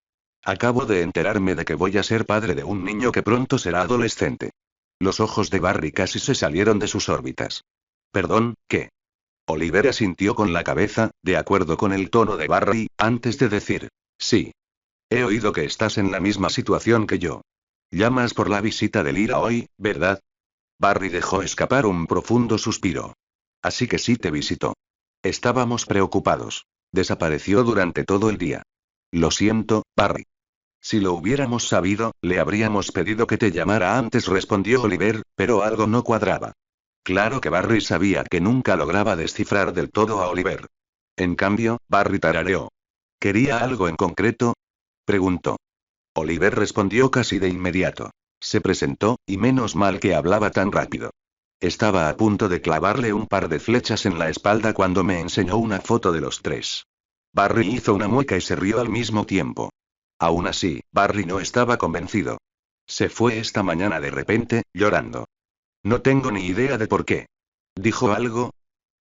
Acabo de enterarme de que voy a ser padre de un niño que pronto será adolescente. Los ojos de Barry casi se salieron de sus órbitas. Perdón, ¿qué? Oliver asintió con la cabeza, de acuerdo con el tono de Barry, antes de decir, sí. He oído que estás en la misma situación que yo. Llamas por la visita de Lyra hoy, ¿verdad? Barry dejó escapar un profundo suspiro. Así que sí te visitó. Estábamos preocupados. Desapareció durante todo el día. Lo siento, Barry. Si lo hubiéramos sabido, le habríamos pedido que te llamara antes, respondió Oliver, pero algo no cuadraba. Claro que Barry sabía que nunca lograba descifrar del todo a Oliver. En cambio, Barry tarareó. ¿Quería algo en concreto? Preguntó. Oliver respondió casi de inmediato. Se presentó, y menos mal que hablaba tan rápido. Estaba a punto de clavarle un par de flechas en la espalda cuando me enseñó una foto de los tres. Barry hizo una mueca y se rió al mismo tiempo. Aún así, Barry no estaba convencido. Se fue esta mañana de repente, llorando. No tengo ni idea de por qué. ¿Dijo algo?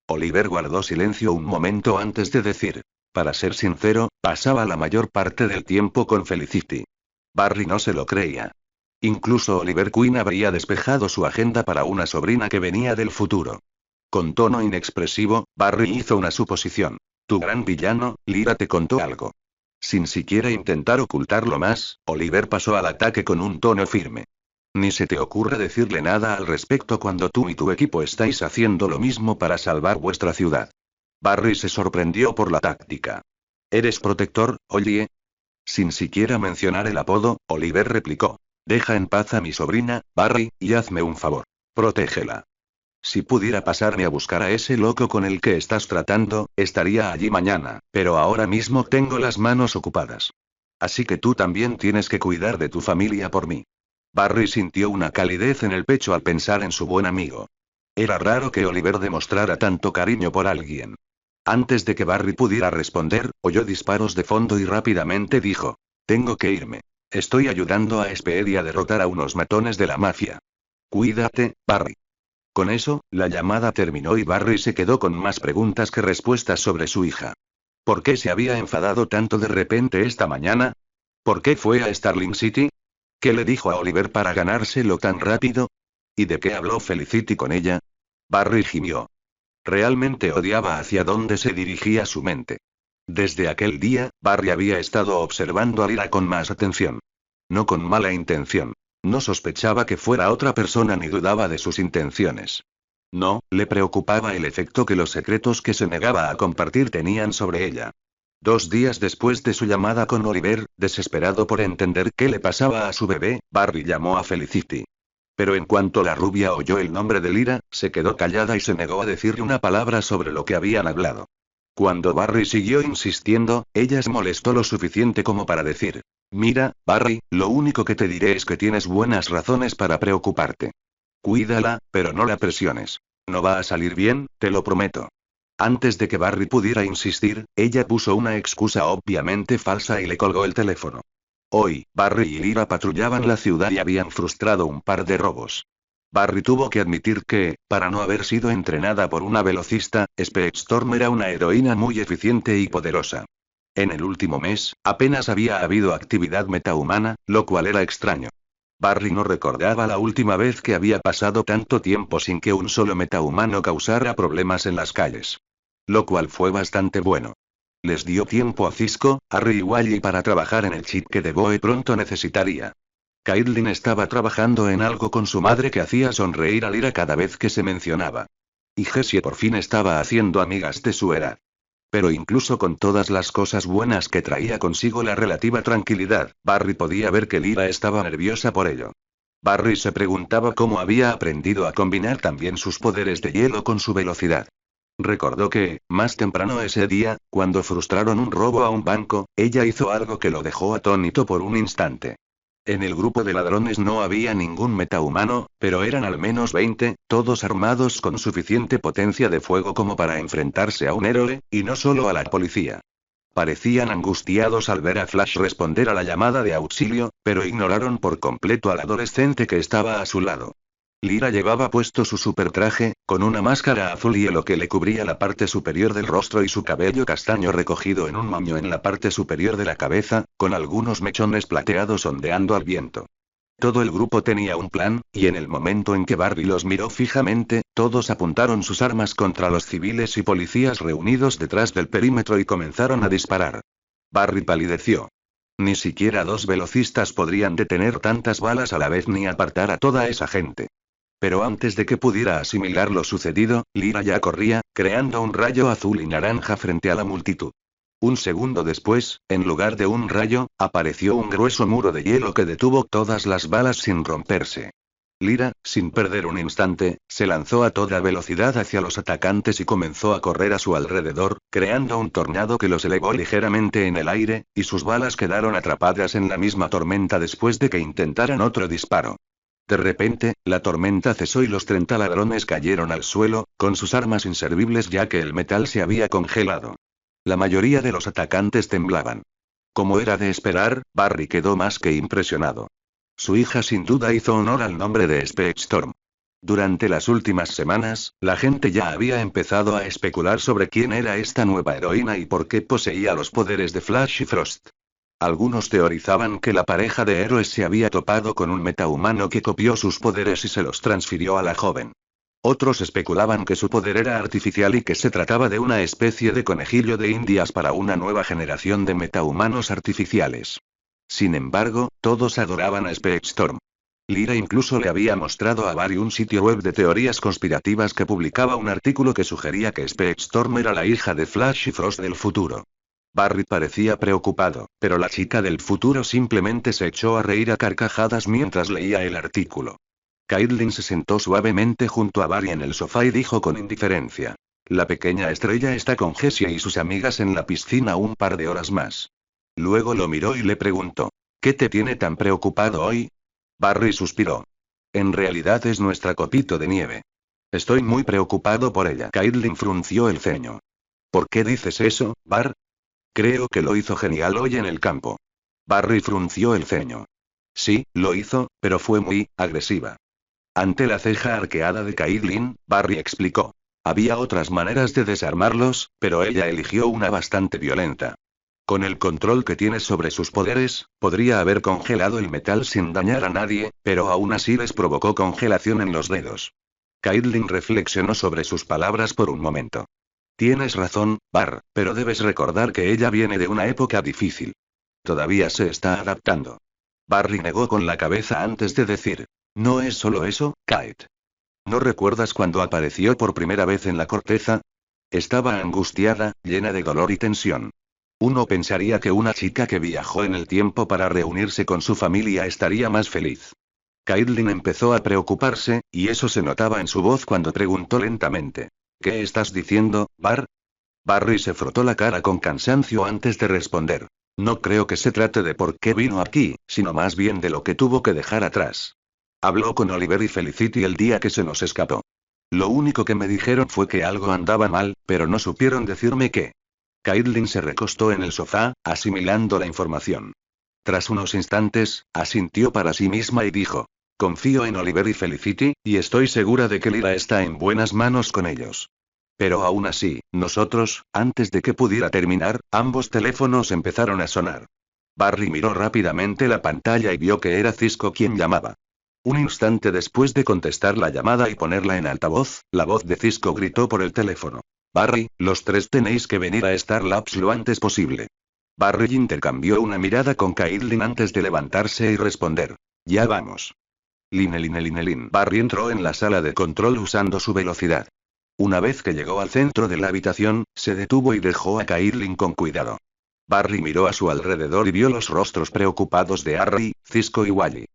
Oliver guardó silencio un momento antes de decir. Para ser sincero, pasaba la mayor parte del tiempo con Felicity. Barry no se lo creía. Incluso Oliver Queen habría despejado su agenda para una sobrina que venía del futuro. Con tono inexpresivo, Barry hizo una suposición. Tu gran villano, Lyra, te contó algo. Sin siquiera intentar ocultarlo más, Oliver pasó al ataque con un tono firme. Ni se te ocurre decirle nada al respecto cuando tú y tu equipo estáis haciendo lo mismo para salvar vuestra ciudad. Barry se sorprendió por la táctica. ¿Eres protector, oye? Sin siquiera mencionar el apodo, Oliver replicó. Deja en paz a mi sobrina, Barry, y hazme un favor. Protégela. Si pudiera pasarme a buscar a ese loco con el que estás tratando, estaría allí mañana, pero ahora mismo tengo las manos ocupadas. Así que tú también tienes que cuidar de tu familia por mí. Barry sintió una calidez en el pecho al pensar en su buen amigo. Era raro que Oliver demostrara tanto cariño por alguien. Antes de que Barry pudiera responder, oyó disparos de fondo y rápidamente dijo: tengo que irme. Estoy ayudando a Speedy a derrotar a unos matones de la mafia. Cuídate, Barry. Con eso, la llamada terminó y Barry se quedó con más preguntas que respuestas sobre su hija. ¿Por qué se había enfadado tanto de repente esta mañana? ¿Por qué fue a Starling City? ¿Qué le dijo a Oliver para ganárselo tan rápido? ¿Y de qué habló Felicity con ella? Barry gimió. Realmente odiaba hacia dónde se dirigía su mente. Desde aquel día, Barry había estado observando a Lyra con más atención. No con mala intención. No sospechaba que fuera otra persona ni dudaba de sus intenciones. No, le preocupaba el efecto que los secretos que se negaba a compartir tenían sobre ella. 2 días después de su llamada con Oliver, desesperado por entender qué le pasaba a su bebé, Barry llamó a Felicity. Pero en cuanto la rubia oyó el nombre de Lyra, se quedó callada y se negó a decirle una palabra sobre lo que habían hablado. Cuando Barry siguió insistiendo, ella se molestó lo suficiente como para decir: mira, Barry, lo único que te diré es que tienes buenas razones para preocuparte. Cuídala, pero no la presiones. No va a salir bien, te lo prometo. Antes de que Barry pudiera insistir, ella puso una excusa obviamente falsa y le colgó el teléfono. Hoy, Barry y Lyra patrullaban la ciudad y habían frustrado un par de robos. Barry tuvo que admitir que, para no haber sido entrenada por una velocista, Speedstorm era una heroína muy eficiente y poderosa. En el último mes, apenas había habido actividad metahumana, lo cual era extraño. Barry no recordaba la última vez que había pasado tanto tiempo sin que un solo metahumano causara problemas en las calles. Lo cual fue bastante bueno. Les dio tiempo a Cisco, Harry y Wally para trabajar en el chip que Devoe pronto necesitaría. Caitlin estaba trabajando en algo con su madre que hacía sonreír a Lyra cada vez que se mencionaba. Y Jessie por fin estaba haciendo amigas de su edad. Pero incluso con todas las cosas buenas que traía consigo la relativa tranquilidad, Barry podía ver que Lyra estaba nerviosa por ello. Barry se preguntaba cómo había aprendido a combinar también sus poderes de hielo con su velocidad. Recordó que, más temprano ese día, cuando frustraron un robo a un banco, ella hizo algo que lo dejó atónito por un instante. En el grupo de ladrones no había ningún metahumano, pero eran al menos 20, todos armados con suficiente potencia de fuego como para enfrentarse a un héroe, y no solo a la policía. Parecían angustiados al ver a Flash responder a la llamada de auxilio, pero ignoraron por completo al adolescente que estaba a su lado. Lyra llevaba puesto su supertraje, con una máscara azul hielo que le cubría la parte superior del rostro y su cabello castaño recogido en un moño en la parte superior de la cabeza, con algunos mechones plateados ondeando al viento. Todo el grupo tenía un plan, y en el momento en que Barry los miró fijamente, todos apuntaron sus armas contra los civiles y policías reunidos detrás del perímetro y comenzaron a disparar. Barry palideció. Ni siquiera 2 velocistas podrían detener tantas balas a la vez ni apartar a toda esa gente. Pero antes de que pudiera asimilar lo sucedido, Lyra ya corría, creando un rayo azul y naranja frente a la multitud. Un segundo después, en lugar de un rayo, apareció un grueso muro de hielo que detuvo todas las balas sin romperse. Lyra, sin perder un instante, se lanzó a toda velocidad hacia los atacantes y comenzó a correr a su alrededor, creando un tornado que los elevó ligeramente en el aire, y sus balas quedaron atrapadas en la misma tormenta después de que intentaran otro disparo. De repente, la tormenta cesó y los 30 ladrones cayeron al suelo, con sus armas inservibles ya que el metal se había congelado. La mayoría de los atacantes temblaban. Como era de esperar, Barry quedó más que impresionado. Su hija sin duda hizo honor al nombre de Speedstorm. Durante las últimas semanas, la gente ya había empezado a especular sobre quién era esta nueva heroína y por qué poseía los poderes de Flash y Frost. Algunos teorizaban que la pareja de héroes se había topado con un metahumano que copió sus poderes y se los transfirió a la joven. Otros especulaban que su poder era artificial y que se trataba de una especie de conejillo de indias para una nueva generación de metahumanos artificiales. Sin embargo, todos adoraban a Speedstorm. Lyra incluso le había mostrado a Barry un sitio web de teorías conspirativas que publicaba un artículo que sugería que Speedstorm era la hija de Flash y Frost del futuro. Barry parecía preocupado, pero la chica del futuro simplemente se echó a reír a carcajadas mientras leía el artículo. Caitlin se sentó suavemente junto a Barry en el sofá y dijo con indiferencia: la pequeña estrella está con Jessie y sus amigas en la piscina un par de horas más. Luego lo miró y le preguntó: ¿qué te tiene tan preocupado hoy? Barry suspiró. En realidad es nuestra copito de nieve. Estoy muy preocupado por ella. Caitlin frunció el ceño. ¿Por qué dices eso, Bar? Creo que lo hizo genial hoy en el campo. Barry frunció el ceño. Sí, lo hizo, pero fue muy agresiva. Ante la ceja arqueada de Caitlin, Barry explicó. Había otras maneras de desarmarlos, pero ella eligió una bastante violenta. Con el control que tiene sobre sus poderes, podría haber congelado el metal sin dañar a nadie, pero aún así les provocó congelación en los dedos. Caitlin reflexionó sobre sus palabras por un momento. Tienes razón, Bar, pero debes recordar que ella viene de una época difícil. Todavía se está adaptando. Barry negó con la cabeza antes de decir. No es solo eso, Kate. ¿No recuerdas cuando apareció por primera vez en la corteza? Estaba angustiada, llena de dolor y tensión. Uno pensaría que una chica que viajó en el tiempo para reunirse con su familia estaría más feliz. Caitlin empezó a preocuparse, y eso se notaba en su voz cuando preguntó lentamente. ¿Qué estás diciendo, Bar? Barry se frotó la cara con cansancio antes de responder. No creo que se trate de por qué vino aquí, sino más bien de lo que tuvo que dejar atrás. Habló con Oliver y Felicity el día que se nos escapó. Lo único que me dijeron fue que algo andaba mal, pero no supieron decirme qué. Caitlin se recostó en el sofá, asimilando la información. Tras unos instantes, asintió para sí misma y dijo. Confío en Oliver y Felicity, y estoy segura de que Lyra está en buenas manos con ellos. Pero aún así, nosotros, antes de que pudiera terminar, ambos teléfonos empezaron a sonar. Barry miró rápidamente la pantalla y vio que era Cisco quien llamaba. Un instante después de contestar la llamada y ponerla en altavoz, la voz de Cisco gritó por el teléfono. Barry, los tres tenéis que venir a Star Labs lo antes posible. Barry intercambió una mirada con Caitlin antes de levantarse y responder. Ya vamos. Line. Barry entró en la sala de control usando su velocidad. Una vez que llegó al centro de la habitación, se detuvo y dejó a Caitlin con cuidado. Barry miró a su alrededor y vio los rostros preocupados de Harry, Cisco y Wally.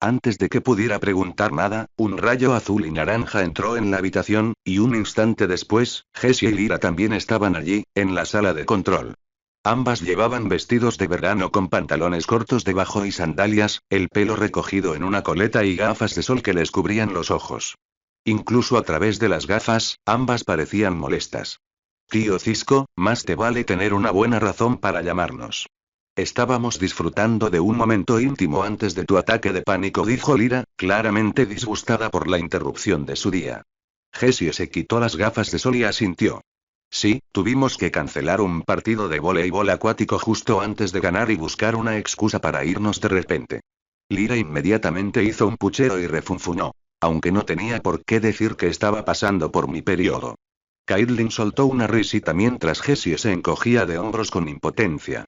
Antes de que pudiera preguntar nada, un rayo azul y naranja entró en la habitación, y un instante después, Jessie y Lyra también estaban allí, en la sala de control. Ambas llevaban vestidos de verano con pantalones cortos debajo y sandalias, el pelo recogido en una coleta y gafas de sol que les cubrían los ojos. Incluso a través de las gafas, ambas parecían molestas. Tío Cisco, más te vale tener una buena razón para llamarnos. Estábamos disfrutando de un momento íntimo antes de tu ataque de pánico, dijo Lyra, claramente disgustada por la interrupción de su día. Jessie se quitó las gafas de sol y asintió. Sí, tuvimos que cancelar un partido de voleibol acuático justo antes de ganar y buscar una excusa para irnos de repente. Lyra inmediatamente hizo un puchero y refunfuñó. Aunque no tenía por qué decir que estaba pasando por mi periodo. Caitlin soltó una risita mientras Jessie se encogía de hombros con impotencia.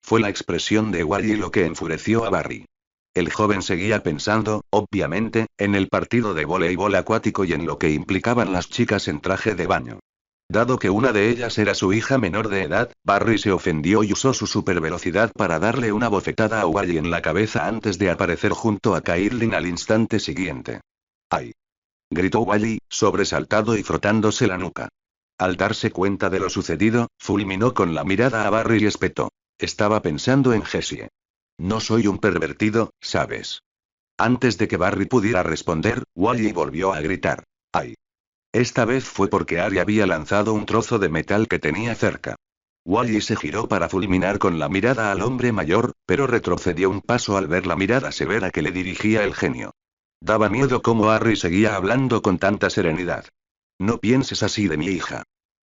Fue la expresión de Wally lo que enfureció a Barry. El joven seguía pensando, obviamente, en el partido de voleibol acuático y en lo que implicaban las chicas en traje de baño. Dado que una de ellas era su hija menor de edad, Barry se ofendió y usó su supervelocidad para darle una bofetada a Wally en la cabeza antes de aparecer junto a Caitlin al instante siguiente. ¡Ay! Gritó Wally, sobresaltado y frotándose la nuca. Al darse cuenta de lo sucedido, fulminó con la mirada a Barry y espetó. Estaba pensando en Jessie. No soy un pervertido, ¿sabes? Antes de que Barry pudiera responder, Wally volvió a gritar. ¡Ay! Esta vez fue porque Ari había lanzado un trozo de metal que tenía cerca. Wally se giró para fulminar con la mirada al hombre mayor, pero retrocedió un paso al ver la mirada severa que le dirigía el genio. Daba miedo cómo Harry seguía hablando con tanta serenidad. No pienses así de mi hija.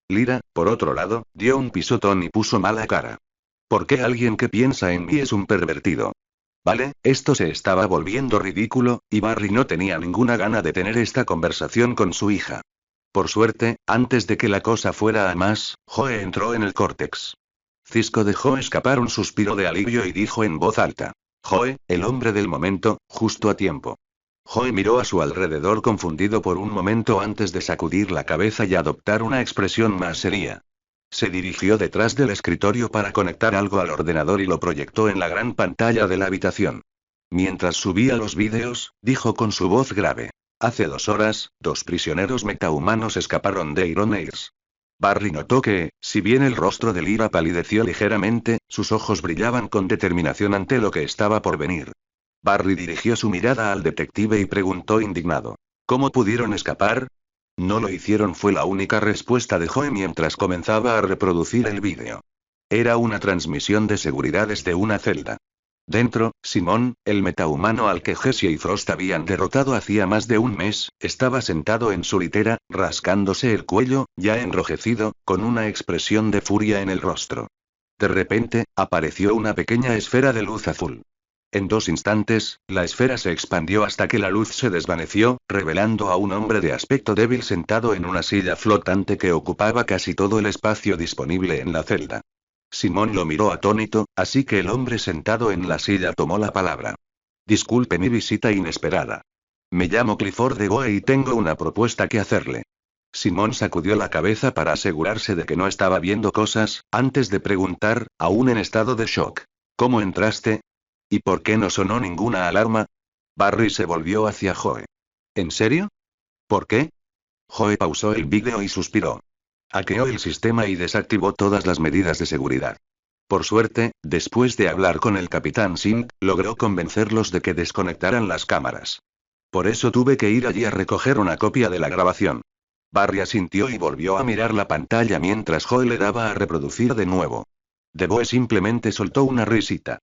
Lyra, por otro lado, dio un pisotón y puso mala cara. ¿Por qué alguien que piensa en mí es un pervertido? Vale, esto se estaba volviendo ridículo, y Barry no tenía ninguna gana de tener esta conversación con su hija. Por suerte, antes de que la cosa fuera a más, Joe entró en el córtex. Cisco dejó escapar un suspiro de alivio y dijo en voz alta. Joe, el hombre del momento, justo a tiempo. Joe miró a su alrededor confundido por un momento antes de sacudir la cabeza y adoptar una expresión más seria. Se dirigió detrás del escritorio para conectar algo al ordenador y lo proyectó en la gran pantalla de la habitación. Mientras subía los vídeos, dijo con su voz grave. Hace 2 horas, 2 prisioneros metahumanos escaparon de Iron Heirs. Barry notó que, si bien el rostro de Lyra palideció ligeramente, sus ojos brillaban con determinación ante lo que estaba por venir. Barry dirigió su mirada al detective y preguntó indignado. ¿Cómo pudieron escapar? No lo hicieron fue la única respuesta de Joe mientras comenzaba a reproducir el vídeo. Era una transmisión de seguridad desde una celda. Dentro, Simón, el metahumano al que Jessie y Frost habían derrotado hacía más de un mes, estaba sentado en su litera, rascándose el cuello, ya enrojecido, con una expresión de furia en el rostro. De repente, apareció una pequeña esfera de luz azul. En 2 instantes, la esfera se expandió hasta que la luz se desvaneció, revelando a un hombre de aspecto débil sentado en una silla flotante que ocupaba casi todo el espacio disponible en la celda. Simón lo miró atónito, así que el hombre sentado en la silla tomó la palabra. Disculpe mi visita inesperada. Me llamo Clifford de Goe y tengo una propuesta que hacerle. Simón sacudió la cabeza para asegurarse de que no estaba viendo cosas, antes de preguntar, aún en estado de shock. ¿Cómo entraste? ¿Y por qué no sonó ninguna alarma? Barry se volvió hacia Joe. ¿En serio? ¿Por qué? Joe pausó el vídeo y suspiró. Hackeó el sistema y desactivó todas las medidas de seguridad. Por suerte, después de hablar con el capitán Singh, logró convencerlos de que desconectaran las cámaras. Por eso tuve que ir allí a recoger una copia de la grabación. Barry asintió y volvió a mirar la pantalla mientras Joe le daba a reproducir de nuevo. DeVoe simplemente soltó una risita.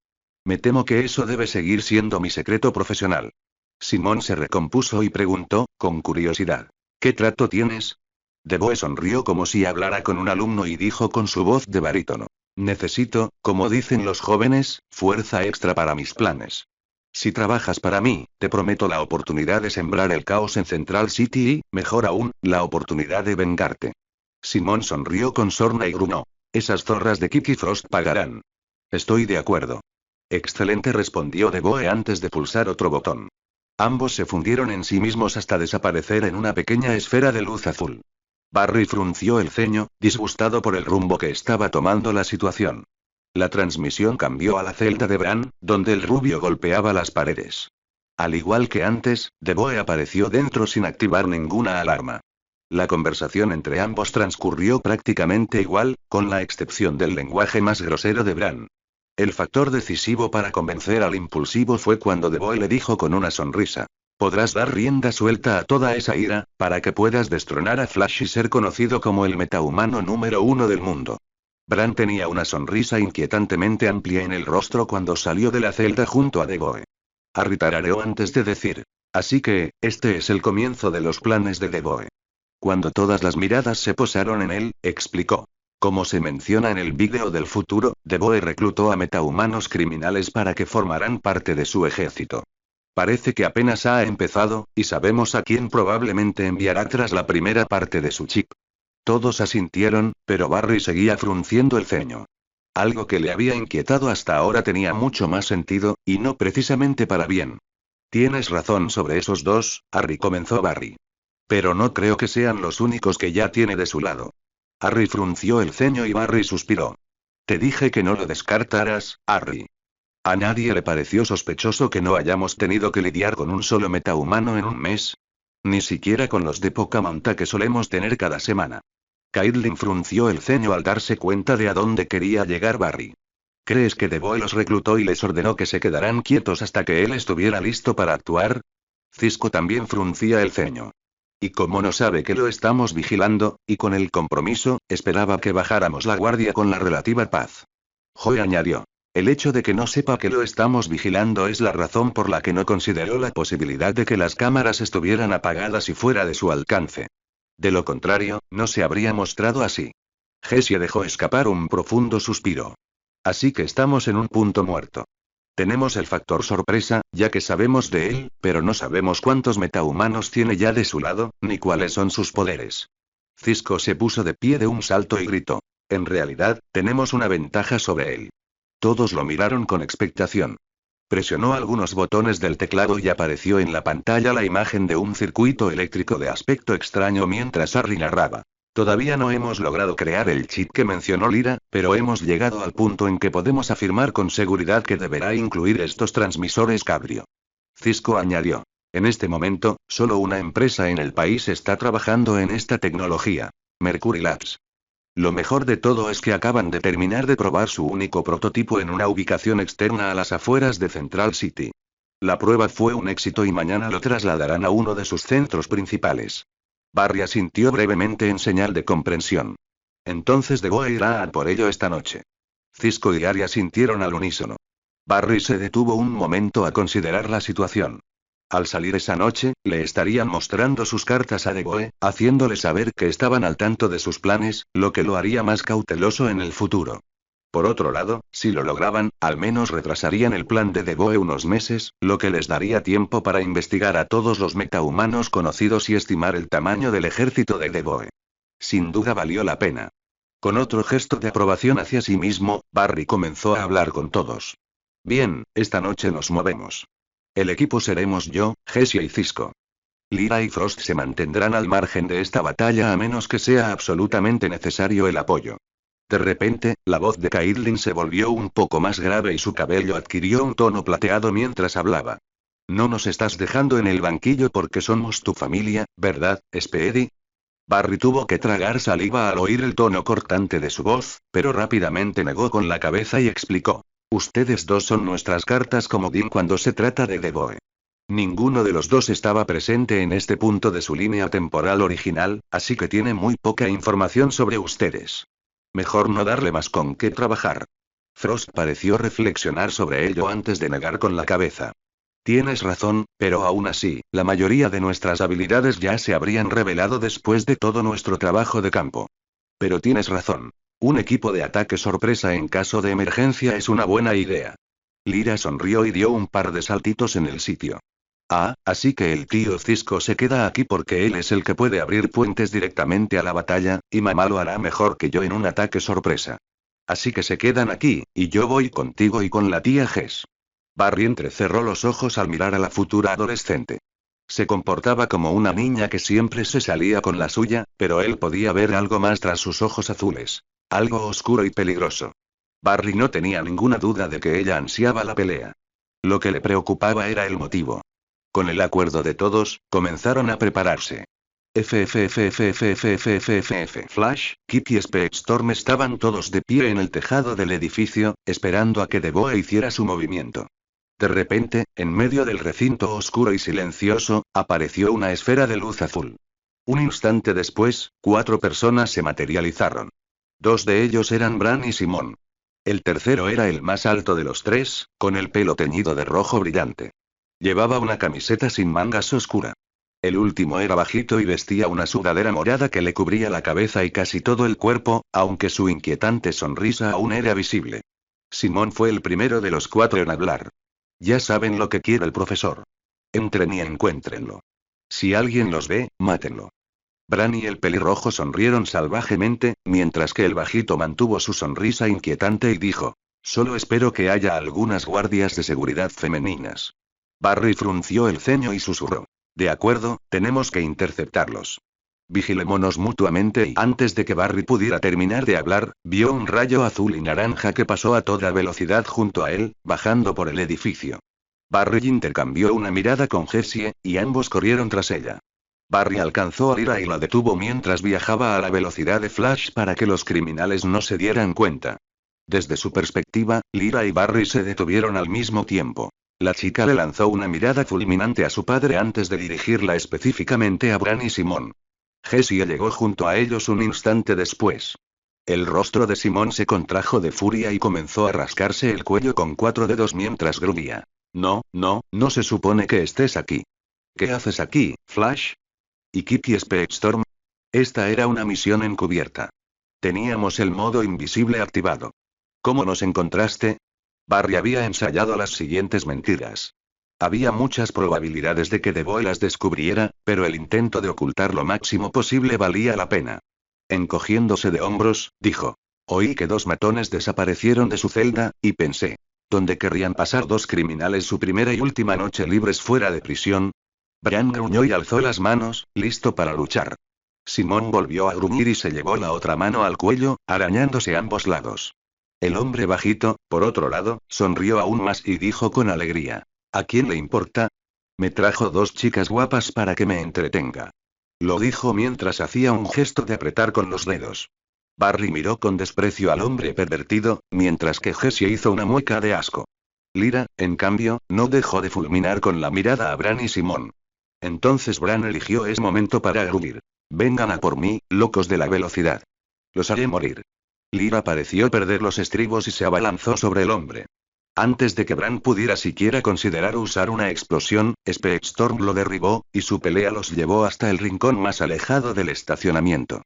Me temo que eso debe seguir siendo mi secreto profesional. Simón se recompuso y preguntó, con curiosidad. ¿Qué trato tienes? DeVoe sonrió como si hablara con un alumno y dijo con su voz de barítono. Necesito, como dicen los jóvenes, fuerza extra para mis planes. Si trabajas para mí, te prometo la oportunidad de sembrar el caos en Central City y, mejor aún, la oportunidad de vengarte. Simón sonrió con sorna y gruñó. Esas zorras de Kiki Frost pagarán. Estoy de acuerdo. Excelente, respondió DeVoe antes de pulsar otro botón. Ambos se fundieron en sí mismos hasta desaparecer en una pequeña esfera de luz azul. Barry frunció el ceño, disgustado por el rumbo que estaba tomando la situación. La transmisión cambió a la celda de Bran, donde el rubio golpeaba las paredes. Al igual que antes, DeVoe apareció dentro sin activar ninguna alarma. La conversación entre ambos transcurrió prácticamente igual, con la excepción del lenguaje más grosero de Bran. El factor decisivo para convencer al impulsivo fue cuando DeVoe le dijo con una sonrisa. Podrás dar rienda suelta a toda esa ira, para que puedas destronar a Flash y ser conocido como el metahumano número 1 del mundo. Bran tenía una sonrisa inquietantemente amplia en el rostro cuando salió de la celda junto a DeVoe. Harry tarareó antes de decir. Así que, este es el comienzo de los planes de DeVoe. Cuando todas las miradas se posaron en él, explicó. Como se menciona en el vídeo del futuro, DeVoe reclutó a metahumanos criminales para que formaran parte de su ejército. Parece que apenas ha empezado, y sabemos a quién probablemente enviará tras la primera parte de su chip. Todos asintieron, pero Barry seguía frunciendo el ceño. Algo que le había inquietado hasta ahora tenía mucho más sentido, y no precisamente para bien. Tienes razón sobre esos dos, Harry, comenzó Barry. Pero no creo que sean los únicos que ya tiene de su lado. Harry frunció el ceño y Barry suspiró. Te dije que no lo descartaras, Harry. ¿A nadie le pareció sospechoso que no hayamos tenido que lidiar con un solo metahumano en un mes? Ni siquiera con los de poca monta que solemos tener cada semana. Caitlin frunció el ceño al darse cuenta de a dónde quería llegar Barry. ¿Crees que DeVoe los reclutó y les ordenó que se quedaran quietos hasta que él estuviera listo para actuar? Cisco también fruncía el ceño. Y como no sabe que lo estamos vigilando, y con el compromiso, esperaba que bajáramos la guardia con la relativa paz. Joe añadió. El hecho de que no sepa que lo estamos vigilando es la razón por la que no consideró la posibilidad de que las cámaras estuvieran apagadas y fuera de su alcance. De lo contrario, no se habría mostrado así. Jessie dejó escapar un profundo suspiro. Así que estamos en un punto muerto. Tenemos el factor sorpresa, ya que sabemos de él, pero no sabemos cuántos metahumanos tiene ya de su lado, ni cuáles son sus poderes. Cisco se puso de pie de un salto y gritó. En realidad, tenemos una ventaja sobre él. Todos lo miraron con expectación. Presionó algunos botones del teclado y apareció en la pantalla la imagen de un circuito eléctrico de aspecto extraño mientras Harry narraba. Todavía no hemos logrado crear el chip que mencionó Lyra, pero hemos llegado al punto en que podemos afirmar con seguridad que deberá incluir estos transmisores cabrio. Cisco añadió. En este momento, solo una empresa en el país está trabajando en esta tecnología. Mercury Labs. Lo mejor de todo es que acaban de terminar de probar su único prototipo en una ubicación externa a las afueras de Central City. La prueba fue un éxito y mañana lo trasladarán a uno de sus centros principales. Barry asintió brevemente en señal de comprensión. Entonces Deboe irá a por ello esta noche. Cisco y Arya sintieron al unísono. Barry se detuvo un momento a considerar la situación. Al salir esa noche, le estarían mostrando sus cartas a Deboe, haciéndole saber que estaban al tanto de sus planes, lo que lo haría más cauteloso en el futuro. Por otro lado, si lo lograban, al menos retrasarían el plan de Deboe unos meses, lo que les daría tiempo para investigar a todos los metahumanos conocidos y estimar el tamaño del ejército de Deboe. Sin duda valió la pena. Con otro gesto de aprobación hacia sí mismo, Barry comenzó a hablar con todos. Bien, esta noche nos movemos. El equipo seremos yo, Jessie y Cisco. Lyra y Frost se mantendrán al margen de esta batalla a menos que sea absolutamente necesario el apoyo. De repente, la voz de Caitlyn se volvió un poco más grave y su cabello adquirió un tono plateado mientras hablaba. No nos estás dejando en el banquillo porque somos tu familia, ¿verdad, Speedy? Barry tuvo que tragar saliva al oír el tono cortante de su voz, pero rápidamente negó con la cabeza y explicó. Ustedes dos son nuestras cartas comodín cuando se trata de Deboe. Ninguno de los dos estaba presente en este punto de su línea temporal original, así que tiene muy poca información sobre ustedes. Mejor no darle más con qué trabajar. Frost pareció reflexionar sobre ello antes de negar con la cabeza. Tienes razón, pero aún así, la mayoría de nuestras habilidades ya se habrían revelado después de todo nuestro trabajo de campo. Pero tienes razón. Un equipo de ataque sorpresa en caso de emergencia es una buena idea. Lyra sonrió y dio un par de saltitos en el sitio. Ah, así que el tío Cisco se queda aquí porque él es el que puede abrir puentes directamente a la batalla, y mamá lo hará mejor que yo en un ataque sorpresa. Así que se quedan aquí, y yo voy contigo y con la tía Jess. Barry entrecerró los ojos al mirar a la futura adolescente. Se comportaba como una niña que siempre se salía con la suya, pero él podía ver algo más tras sus ojos azules. Algo oscuro y peligroso. Barry no tenía ninguna duda de que ella ansiaba la pelea. Lo que le preocupaba era el motivo. Con el acuerdo de todos, comenzaron a prepararse. Flash, Kip y Specstorm estaban todos de pie en el tejado del edificio, esperando a que Deboe hiciera su movimiento. De repente, en medio del recinto oscuro y silencioso, apareció una esfera de luz azul. Un instante después, 4 personas se materializaron. 2 de ellos eran Bran y Simon. El tercero era el más alto de los 3, con el pelo teñido de rojo brillante. Llevaba una camiseta sin mangas oscura. El último era bajito y vestía una sudadera morada que le cubría la cabeza y casi todo el cuerpo, aunque su inquietante sonrisa aún era visible. Simon fue el primero de los 4 en hablar. Ya saben lo que quiere el profesor. Entren y encuéntrenlo. Si alguien los ve, mátenlo. Bran y el pelirrojo sonrieron salvajemente, mientras que el bajito mantuvo su sonrisa inquietante y dijo: Solo espero que haya algunas guardias de seguridad femeninas. Barry frunció el ceño y susurró: De acuerdo, tenemos que interceptarlos. Vigilémonos mutuamente y antes de que Barry pudiera terminar de hablar, vio un rayo azul y naranja que pasó a toda velocidad junto a él, bajando por el edificio. Barry intercambió una mirada con Jessie, y ambos corrieron tras ella. Barry alcanzó a Lyra y la detuvo mientras viajaba a la velocidad de Flash para que los criminales no se dieran cuenta. Desde su perspectiva, Lyra y Barry se detuvieron al mismo tiempo. La chica le lanzó una mirada fulminante a su padre antes de dirigirla específicamente a Bran y Simon. Jessie llegó junto a ellos un instante después. El rostro de Simon se contrajo de furia y comenzó a rascarse el cuello con 4 dedos mientras gruñía. No se supone que estés aquí. ¿Qué haces aquí, Flash? ¿Y Kip y Specstorm? Esta era una misión encubierta. Teníamos el modo invisible activado. ¿Cómo nos encontraste? Barry había ensayado las siguientes mentiras. Había muchas probabilidades de que Deboe las descubriera, pero el intento de ocultar lo máximo posible valía la pena. Encogiéndose de hombros, dijo: Oí que 2 matones desaparecieron de su celda, y pensé: ¿dónde querrían pasar 2 criminales su primera y última noche libres fuera de prisión? Bran gruñó y alzó las manos, listo para luchar. Simon volvió a gruñir y se llevó la otra mano al cuello, arañándose ambos lados. El hombre bajito, por otro lado, sonrió aún más y dijo con alegría: ¿A quién le importa? Me trajo 2 chicas guapas para que me entretenga. Lo dijo mientras hacía un gesto de apretar con los dedos. Barry miró con desprecio al hombre pervertido, mientras que Jessie hizo una mueca de asco. Lyra, en cambio, no dejó de fulminar con la mirada a Bran y Simon. Entonces Bran eligió ese momento para gruñir. Vengan a por mí, locos de la velocidad. Los haré morir. Lyra pareció perder los estribos y se abalanzó sobre el hombre. Antes de que Bran pudiera siquiera considerar usar una explosión, Specstorm lo derribó, y su pelea los llevó hasta el rincón más alejado del estacionamiento.